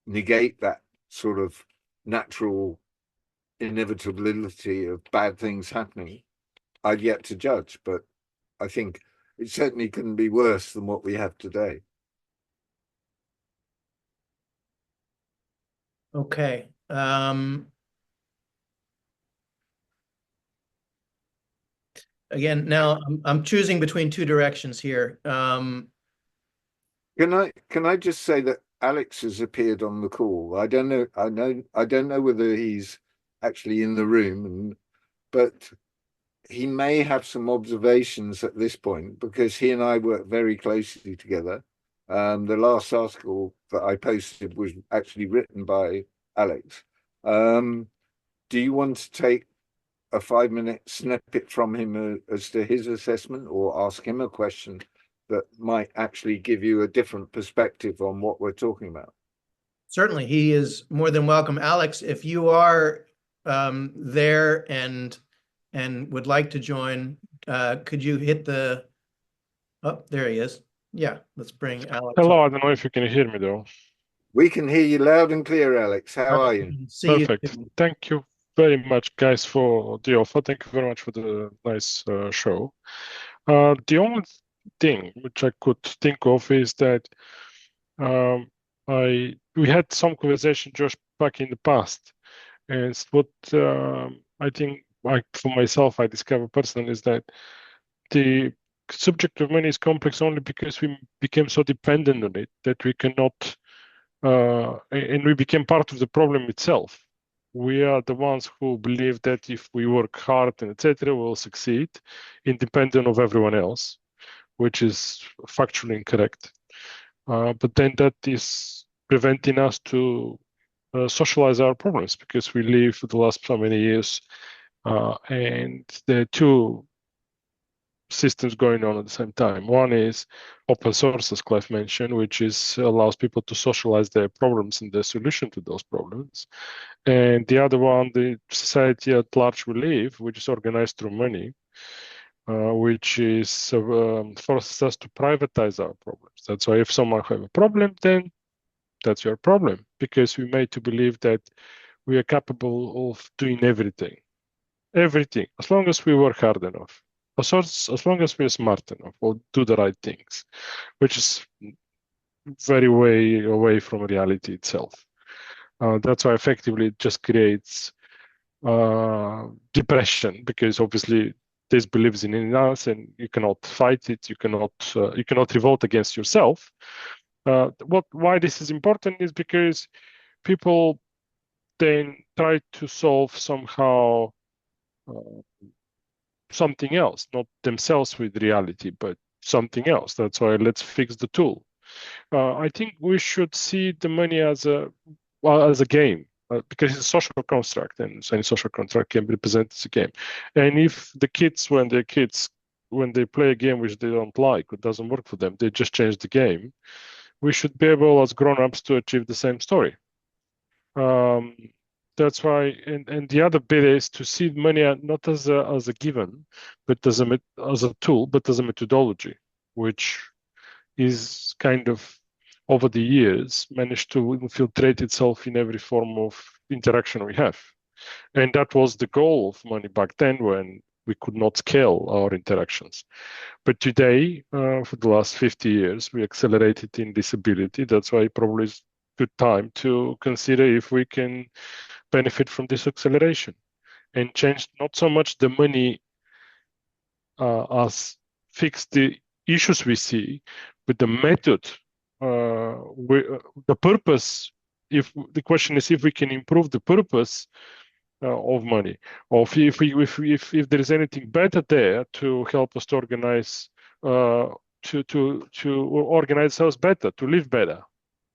negate that sort of natural inevitability of bad things happening, I've yet to judge, but I think it certainly couldn't be worse than what we have today. Okay. Again, now I'm choosing between two directions here. Can I just say that Alex has appeared on the call? I don't know whether he's actually in the room, but he may have some observations at this point, because he and I work very closely together. The last article that I posted was actually written by Alex. Do you want to take a 5-minute snippet from him as to his assessment, or ask him a question that might actually give you a different perspective on what we're talking about. Certainly, he is more than welcome. Alex, if you are there and would like to join, could you hit the, oh, there he is. Yeah, let's bring Alex Hello, on. I don't know if you can hear me though. We can hear you loud and clear, Alex. How are you? See you Perfect. too. Thank you very much, guys, for the offer. Thank you very much for the nice show. The only thing which I could think of is that um, we had some conversation, Josh, back in the past, and what I think, like for myself, I discovered personally is that the subject of money is complex only because we became so dependent on it that we cannot, and we became part of the problem itself. We are the ones who believe that if we work hard and etc., we'll succeed, independent of everyone else, which is factually incorrect. But then that is preventing us to socialize our problems because we live for the last so many years, and there are two systems going on at the same time. One is open source, as Clive mentioned, which is allows people to socialize their problems and their solution to those problems. And the other one, the society at large we live, which is organized through money, which is forces us to privatize our problems. That's why if someone have a problem, then that's your problem, because we made to believe that we are capable of doing everything, as long as we work hard enough. As long as we're smart enough, we'll do the right things, which is very way away from reality itself. That's why effectively it just creates depression, because obviously this believes in us, and you cannot fight it. You cannot revolt against yourself. Why this is important is because people then try to solve somehow something else, not themselves with reality, but something else. That's why let's fix the tool. I think we should see the money as a game, because it's a social construct, and any social construct can be represented as a game. And if the kids, when they play a game which they don't like, or doesn't work for them, they just change the game. We should be able, as grown-ups, to achieve the same story. That's why, and the other bit is to see money not as a given, but as a tool, but as a methodology, which is kind of over the years managed to infiltrate itself in every form of interaction we have. And that was the goal of money back then, when we could not scale our interactions. But today, for the last 50 years, we accelerated in this ability. That's why probably it's good time to consider if we can benefit from this acceleration and change not so much the money as fix the issues we see, but the method, the purpose. If the question is if we can improve the purpose of money, or if there is anything better there to help us to organize, to organize ourselves better, to live better,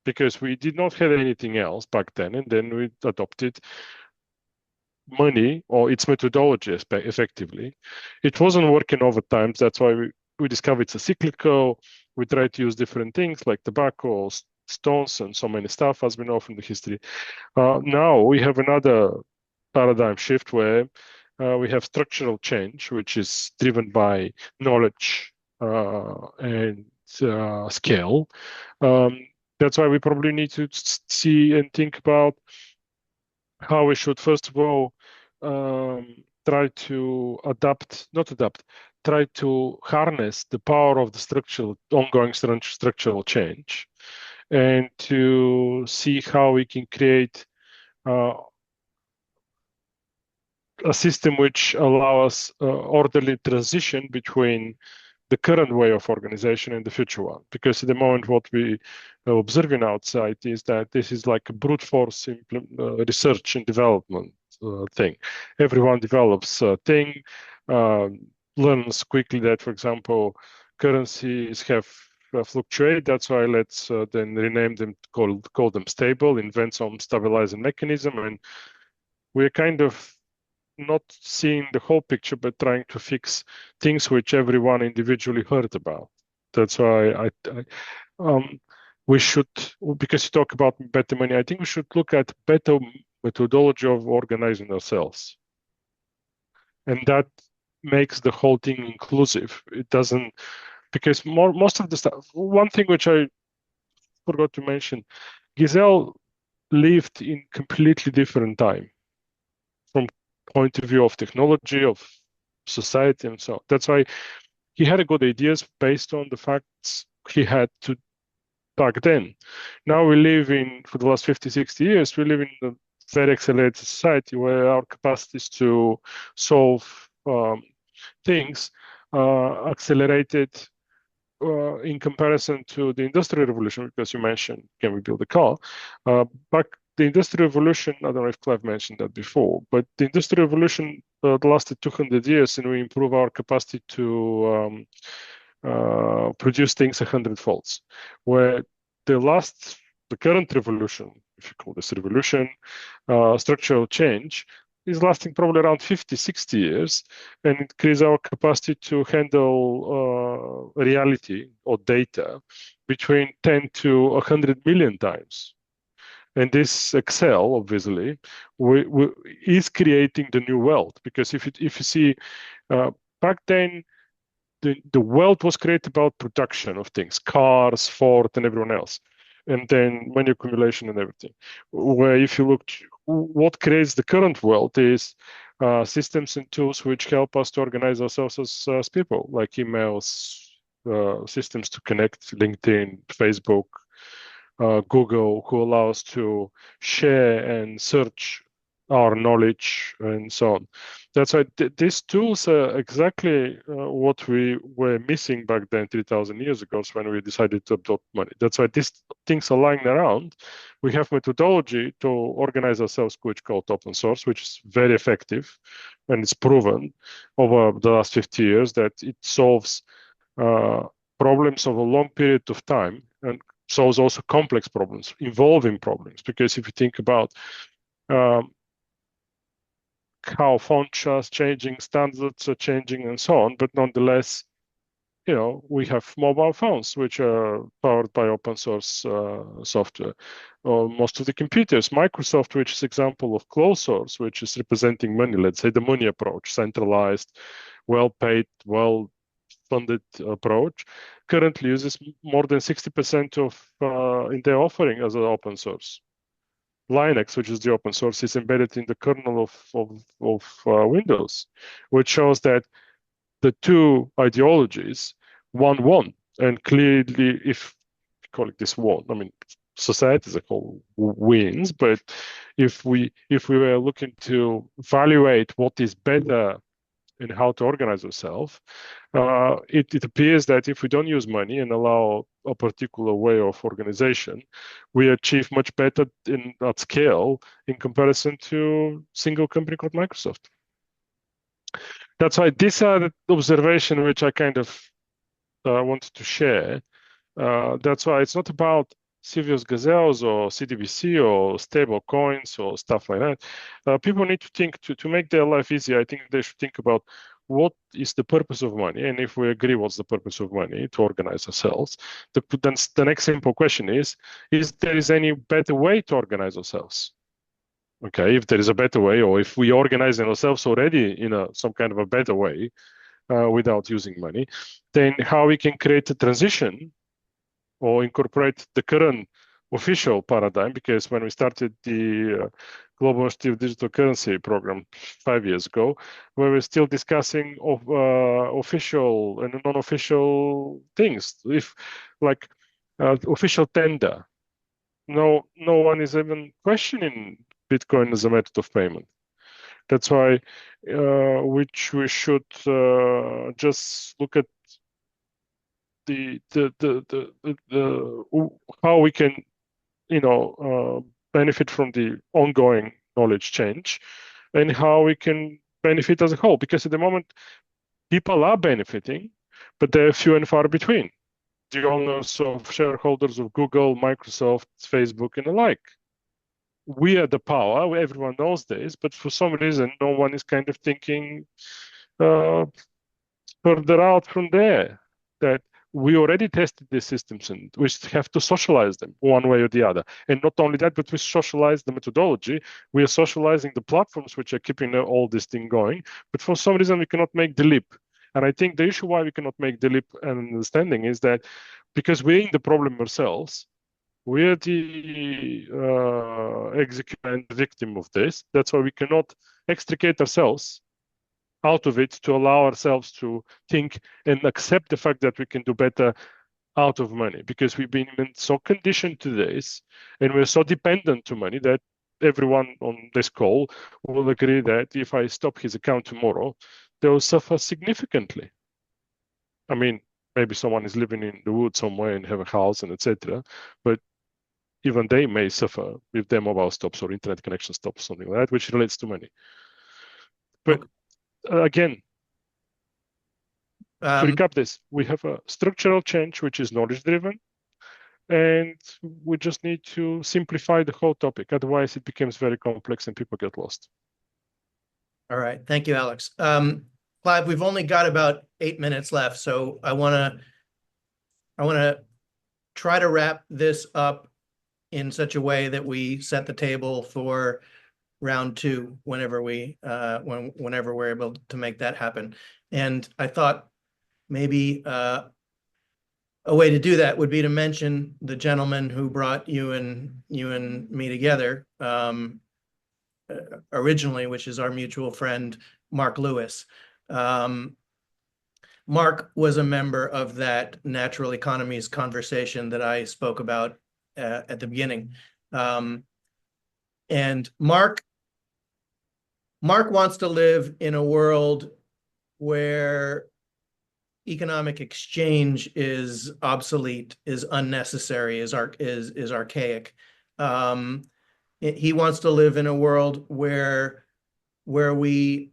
because we did not have anything else back then, and then we adopted money or its methodology effectively. It wasn't working over time. That's why we discovered it's a cyclical. We try to use different things like tobacco, stones, and so many stuff, as we know from the history. Now we have another paradigm shift where we have structural change, which is driven by knowledge and scale. That's why we probably need to see and think about how we should first of all try to try to harness the power of the ongoing structural change, and to see how we can create a system which allows orderly transition between the current way of organization and the future one. Because at the moment, what we are observing outside is that this is like a brute force research and development thing. Everyone develops a thing, learns quickly that, for example, currencies have fluctuate. That's why let's then rename them, call them stable, invent some stabilizing mechanism, and we're kind of not seeing the whole picture, but trying to fix things which everyone individually heard about. That's why we should, because you talk about better money, I think we should look at better methodology of organizing ourselves. And that makes the whole thing inclusive. It doesn't, because most of the stuff, one thing which I forgot to mention, Giselle lived in completely different time from point of view of technology, of society, and so on. That's why he had good ideas based on the facts he had to back then. Now we live in, for the last 50, 60 years, we live in a very accelerated society where our capacities to solve things accelerated in comparison to the Industrial Revolution, because you mentioned, can we build a car? Back the Industrial Revolution, I don't know if Clive mentioned that before, but the Industrial Revolution lasted 200 years, and we improve our capacity to produce things 100-folds. Where the current revolution, if you call this revolution, structural change, is lasting probably around 50, 60 years, and increase our capacity to handle reality or data between 10 to 100 million times. And this Excel, obviously, is creating the new wealth, because if you see, back then, the wealth was created about production of things, cars, Ford, and everyone else, and then money accumulation and everything. Where if you look, what creates the current wealth is systems and tools which help us to organize ourselves as people, like emails, systems to connect, LinkedIn, Facebook, Google, who allow us to share and search our knowledge and so on. That's why these tools are exactly what we were missing back then 3,000 years ago when we decided to adopt money. That's why these things are lying around. We have methodology to organize ourselves, which called open source, which is very effective, and it's proven over the last 50 years that it solves problems of a long period of time, and solves also complex problems, involving problems. Because if you think about how fonts are changing, standards are changing, and so on, but nonetheless, we have mobile phones which are powered by open source software. Most of the computers, Microsoft, which is example of closed source, which is representing money, let's say the money approach, centralized, well-paid, well-funded approach, currently uses more than 60% of in their offering as an open source. Linux, which is the open source, is embedded in the kernel of Windows, which shows that the two ideologies won. And clearly, if you call it this won, I mean, society as a whole wins. But if we were looking to evaluate what is better in how to organize ourselves, it appears that if we don't use money and allow a particular way of organization, we achieve much better at scale in comparison to single company called Microsoft. That's why these are the observations which I kind of wanted to share. That's why it's not about Silvio's Gazelles or CDBC or stable coins or stuff like that. People need to think to make their life easier. I think they should think about what is the purpose of money, and if we agree what's the purpose of money, to organize ourselves. Then the next simple question is there is any better way to organize ourselves? Okay, if there is a better way, or if we organize ourselves already in some kind of a better way without using money, then how we can create a transition or incorporate the current official paradigm. Because when we started the Global Initiative Digital Currency program 5 years ago, we were still discussing of official and non-official things. If like official tender, no one is even questioning Bitcoin as a method of payment. That's why which we should just look at the how we can benefit from the ongoing knowledge change, and how we can benefit as a whole. Because at the moment, people are benefiting, but they're few and far between. The owners of shareholders of Google, Microsoft, Facebook, and the like. We are the power. Everyone knows this, but for some reason, no one is kind of thinking further out from there. That we already tested these systems and we have to socialize them one way or the other. And not only that, but we socialize the methodology. We are socializing the platforms which are keeping all this thing going. But for some reason, we cannot make the leap. And I think the issue why we cannot make the leap and understanding is that because we're in the problem ourselves, we're the executor and victim of this. That's why we cannot extricate ourselves out of it to allow ourselves to think and accept the fact that we can do better out of money, because we've been so conditioned to this and we're so dependent to money that everyone on this call will agree that if I stop his account tomorrow, they will suffer significantly. I mean, maybe someone is living in the woods somewhere and have a house and etc. But even they may suffer if their mobile stops or internet connection stops, something like that, which relates to money. But again, to recap this, we have a structural change, which is knowledge driven, and we just need to simplify the whole topic. Otherwise, it becomes very complex and people get lost. All right. Thank you, Alex. Clive, we've only got about 8 minutes left, so I want to try to wrap this up in such a way that we set the table for round 2 whenever whenever we're able to make that happen. And I thought maybe a way to do that would be to mention the gentleman who brought you and me together originally, which is our mutual friend, Mark Lewis. Mark was a member of that natural economies conversation that I spoke about at the beginning. And Mark wants to live in a world where economic exchange is obsolete, is unnecessary, is archaic. He wants to live in a world where we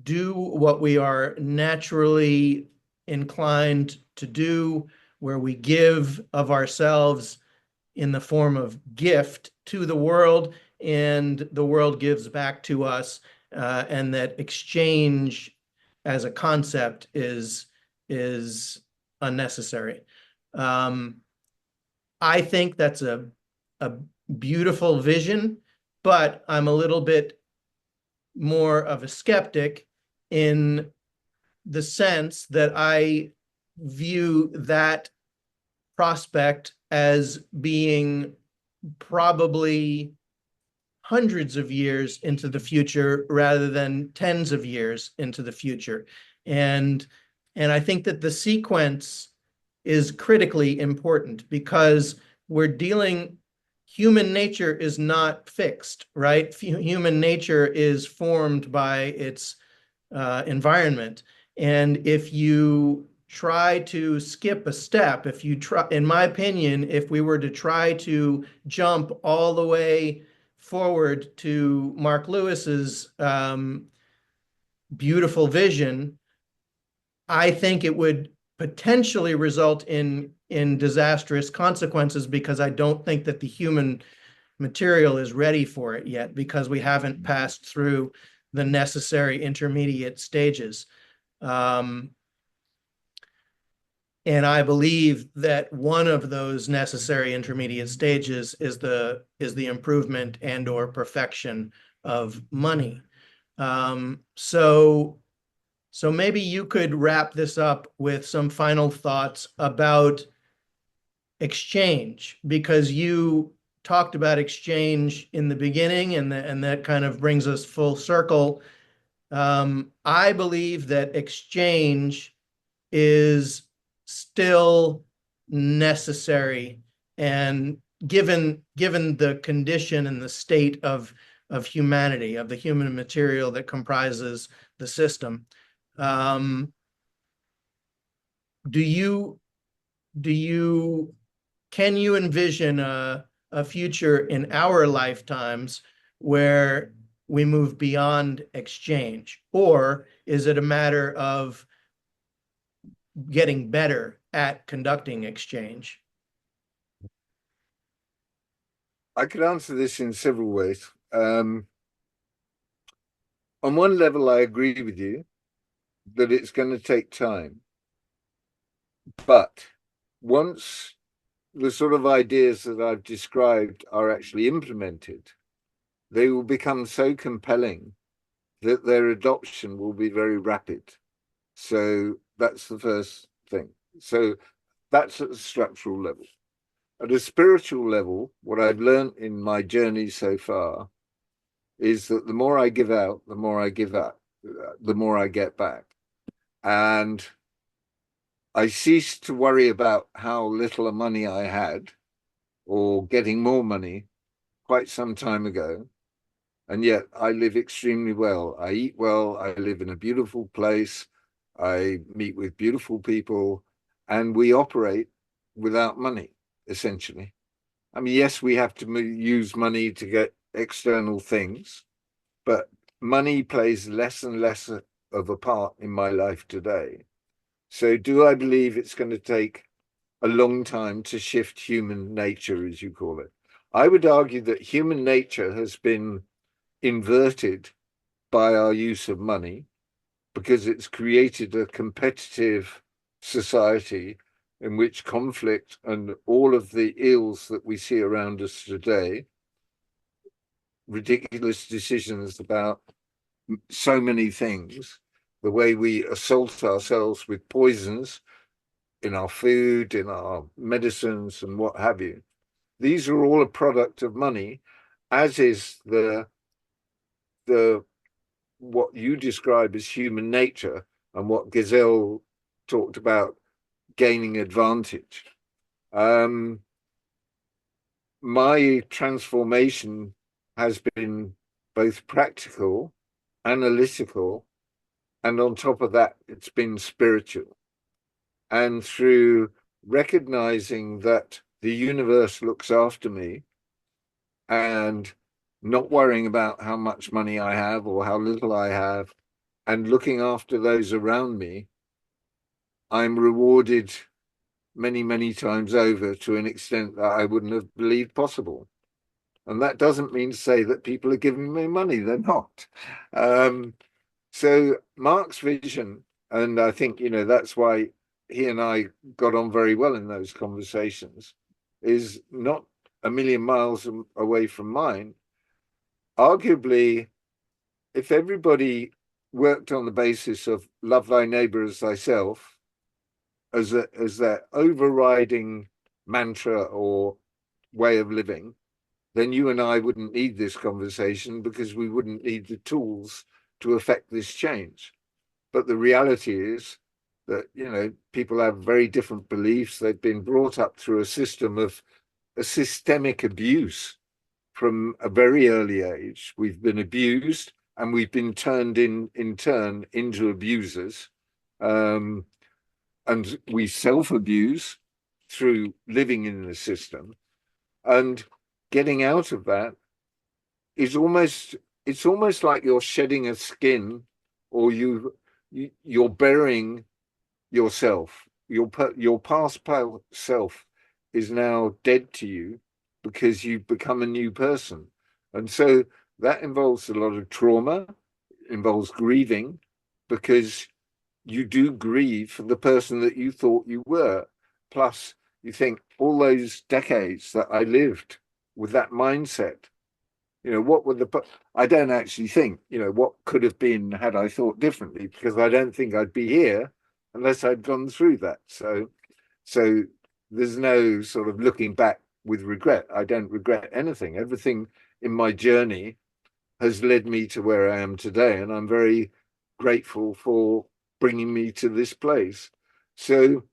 do what we are naturally inclined to do, where we give of ourselves in the form of gift to the world, and the world gives back to us, and that exchange as a concept is unnecessary. I think that's a beautiful vision, but I'm a little bit more of a skeptic in the sense that I view that prospect as being probably hundreds of years into the future rather than tens of years into the future. And I think that the sequence is critically important because human nature is not fixed, right? Human nature is formed by its environment. And if you try to skip a step, in my opinion, if we were to try to jump all the way forward to Mark Lewis's beautiful vision, I think it would potentially result in disastrous consequences, because I don't think that the human material is ready for it yet, because we haven't passed through the necessary intermediate stages. And I believe that one of those necessary intermediate stages is the improvement and or perfection of money. So maybe you could wrap this up with some final thoughts about exchange, because you talked about exchange in the beginning, and that kind of brings us full circle. I believe that exchange is still necessary, and given the condition and the state of humanity, of the human material that comprises the system. Can you envision a future in our lifetimes where we move beyond exchange, or is it a matter of getting better at conducting exchange? I could answer this in several ways. On one level, I agree with you that it's going to take time. But once the sort of ideas that I've described are actually implemented, they will become so compelling that their adoption will be very rapid. So that's the first thing. So that's at the structural level. At a spiritual level, what I've learned in my journey so far is that the more I give out, the more I give up, the more I get back. And I ceased to worry about how little money I had or getting more money quite some time ago. And yet I live extremely well. I eat well. I live in a beautiful place. I meet with beautiful people, and we operate without money, essentially. I mean, yes, we have to use money to get external things, but money plays less and less of a part in my life today. So do I believe it's going to take a long time to shift human nature, as you call it? I would argue that human nature has been inverted by our use of money because it's created a competitive society in which conflict and all of the ills that we see around us today, ridiculous decisions about so many things, the way we assault ourselves with poisons in our food, in our medicines, and what have you. These are all a product of money, as is the what you describe as human nature and what Gazelle talked about gaining advantage. My transformation has been both practical, analytical, and on top of that, it's been spiritual. And through recognizing that the universe looks after me and not worrying about how much money I have or how little I have, and looking after those around me, I'm rewarded many, many times over to an extent that I wouldn't have believed possible. And that doesn't mean to say that people are giving me money, they're not. So Mark's vision, and I think, that's why he and I got on very well in those conversations, is not a million miles away from mine. Arguably, if everybody worked on the basis of love thy neighbor as thyself as their overriding mantra or way of living, then you and I wouldn't need this conversation because we wouldn't need the tools to affect this change. But the reality is that, people have very different beliefs. They've been brought up through a system of a systemic abuse from a very early age. We've been abused and we've been turned in turn into abusers. And we self-abuse through living in the system. And getting out of that is it's almost like you're shedding a skin, or you're burying yourself. Your past self is now dead to you because you've become a new person. And so that involves a lot of trauma, involves grieving, because you do grieve for the person that you thought you were. Plus, you think all those decades that I lived with that mindset, what would I don't actually think, what could have been had I thought differently, because I don't think I'd be here unless I'd gone through that. So there's no sort of looking back with regret. I don't regret anything. Everything in my journey has led me to where I am today, and I'm very grateful for bringing me to this place. So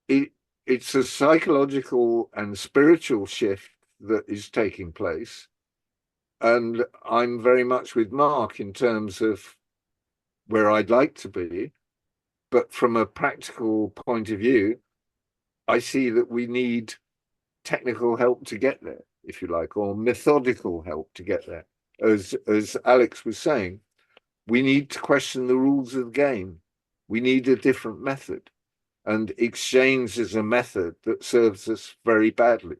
it's a psychological and spiritual shift that is taking place. And I'm very much with Mark in terms of where I'd like to be. But from a practical point of view, I see that we need technical help to get there, if you like, or methodical help to get there. As Alex was saying, we need to question the rules of the game. We need a different method. And exchange is a method that serves us very badly.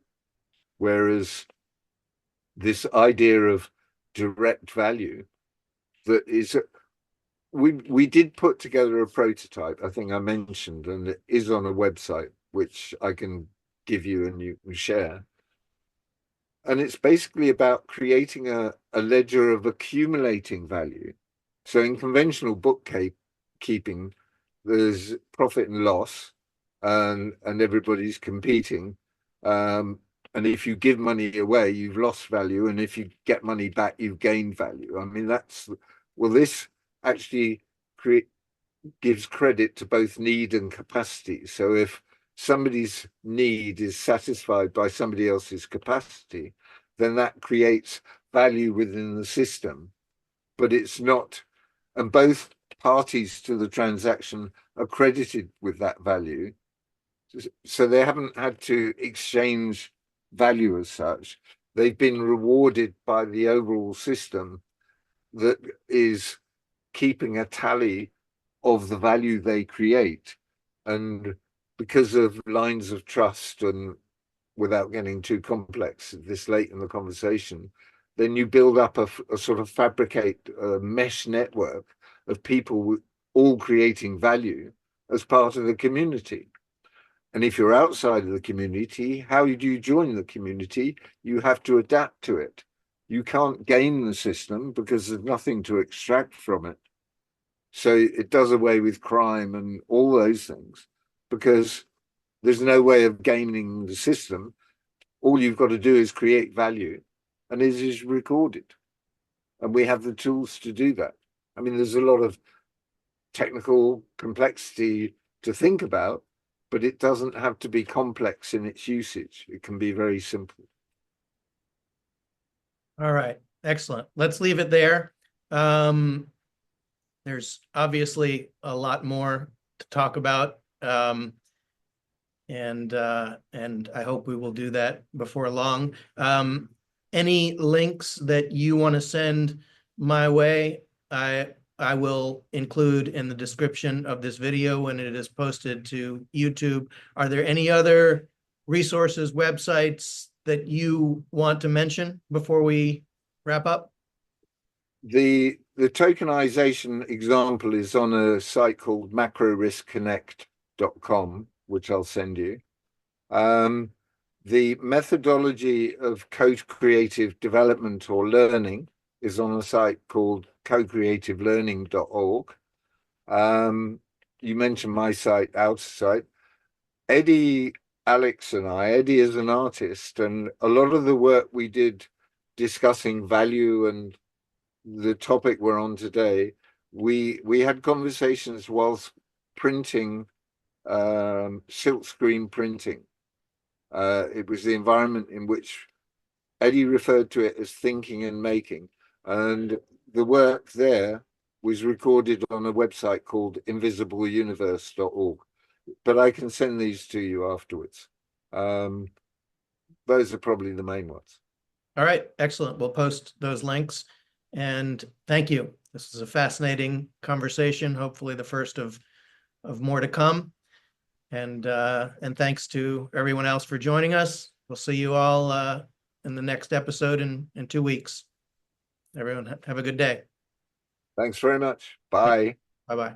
Whereas this idea of direct value that is we did put together a prototype, I think I mentioned, and it is on a website, which I can give you and you can share. And it's basically about creating a ledger of accumulating value. So in conventional bookkeeping, there's profit and loss, and everybody's competing. And if you give money away, you've lost value. And if you get money back, you've gained value. I mean, this actually gives credit to both need and capacity. So if somebody's need is satisfied by somebody else's capacity, then that creates value within the system. But it's not, and both parties to the transaction are credited with that value. So they haven't had to exchange value as such. They've been rewarded by the overall system that is keeping a tally of the value they create. And because of lines of trust, and without getting too complex this late in the conversation, then you build up a sort of fabricate a mesh network of people all creating value as part of the community. And if you're outside of the community, how do you join the community? You have to adapt to it. You can't game the system because there's nothing to extract from it. So it does away with crime and all those things, because there's no way of gaming the system. All you've got to do is create value, and it is recorded. And we have the tools to do that. I mean, there's a lot of technical complexity to think about, but it doesn't have to be complex in its usage. It can be very simple. All right, excellent. Let's leave it there. There's obviously a lot more to talk about. And I hope we will do that before long. Any links that you want to send my way, I will include in the description of this video when it is posted to YouTube. Are there any other resources, websites that you want to mention before we wrap up? The tokenization example is on a site called macroriskconnect.com, which I'll send you. The methodology of co-creative development or learning is on a site called co-creativelearning.org. You mentioned my site, Outer Site. Eddie, Alex and Eddie is an artist, and a lot of the work we did discussing value and the topic we're on today, we had conversations whilst printing, silk screen printing. It was the environment in which Eddie referred to it as thinking and making. And the work there was recorded on a website called invisibleuniverse.org. But I can send these to you afterwards. Those are probably the main ones. All right, excellent. We'll post those links. And thank you. This is a fascinating conversation, hopefully the first of more to come. And thanks to everyone else for joining us. We'll see you all in the next episode in 2 weeks. Everyone have a good day. Thanks very much. Bye. Bye-bye.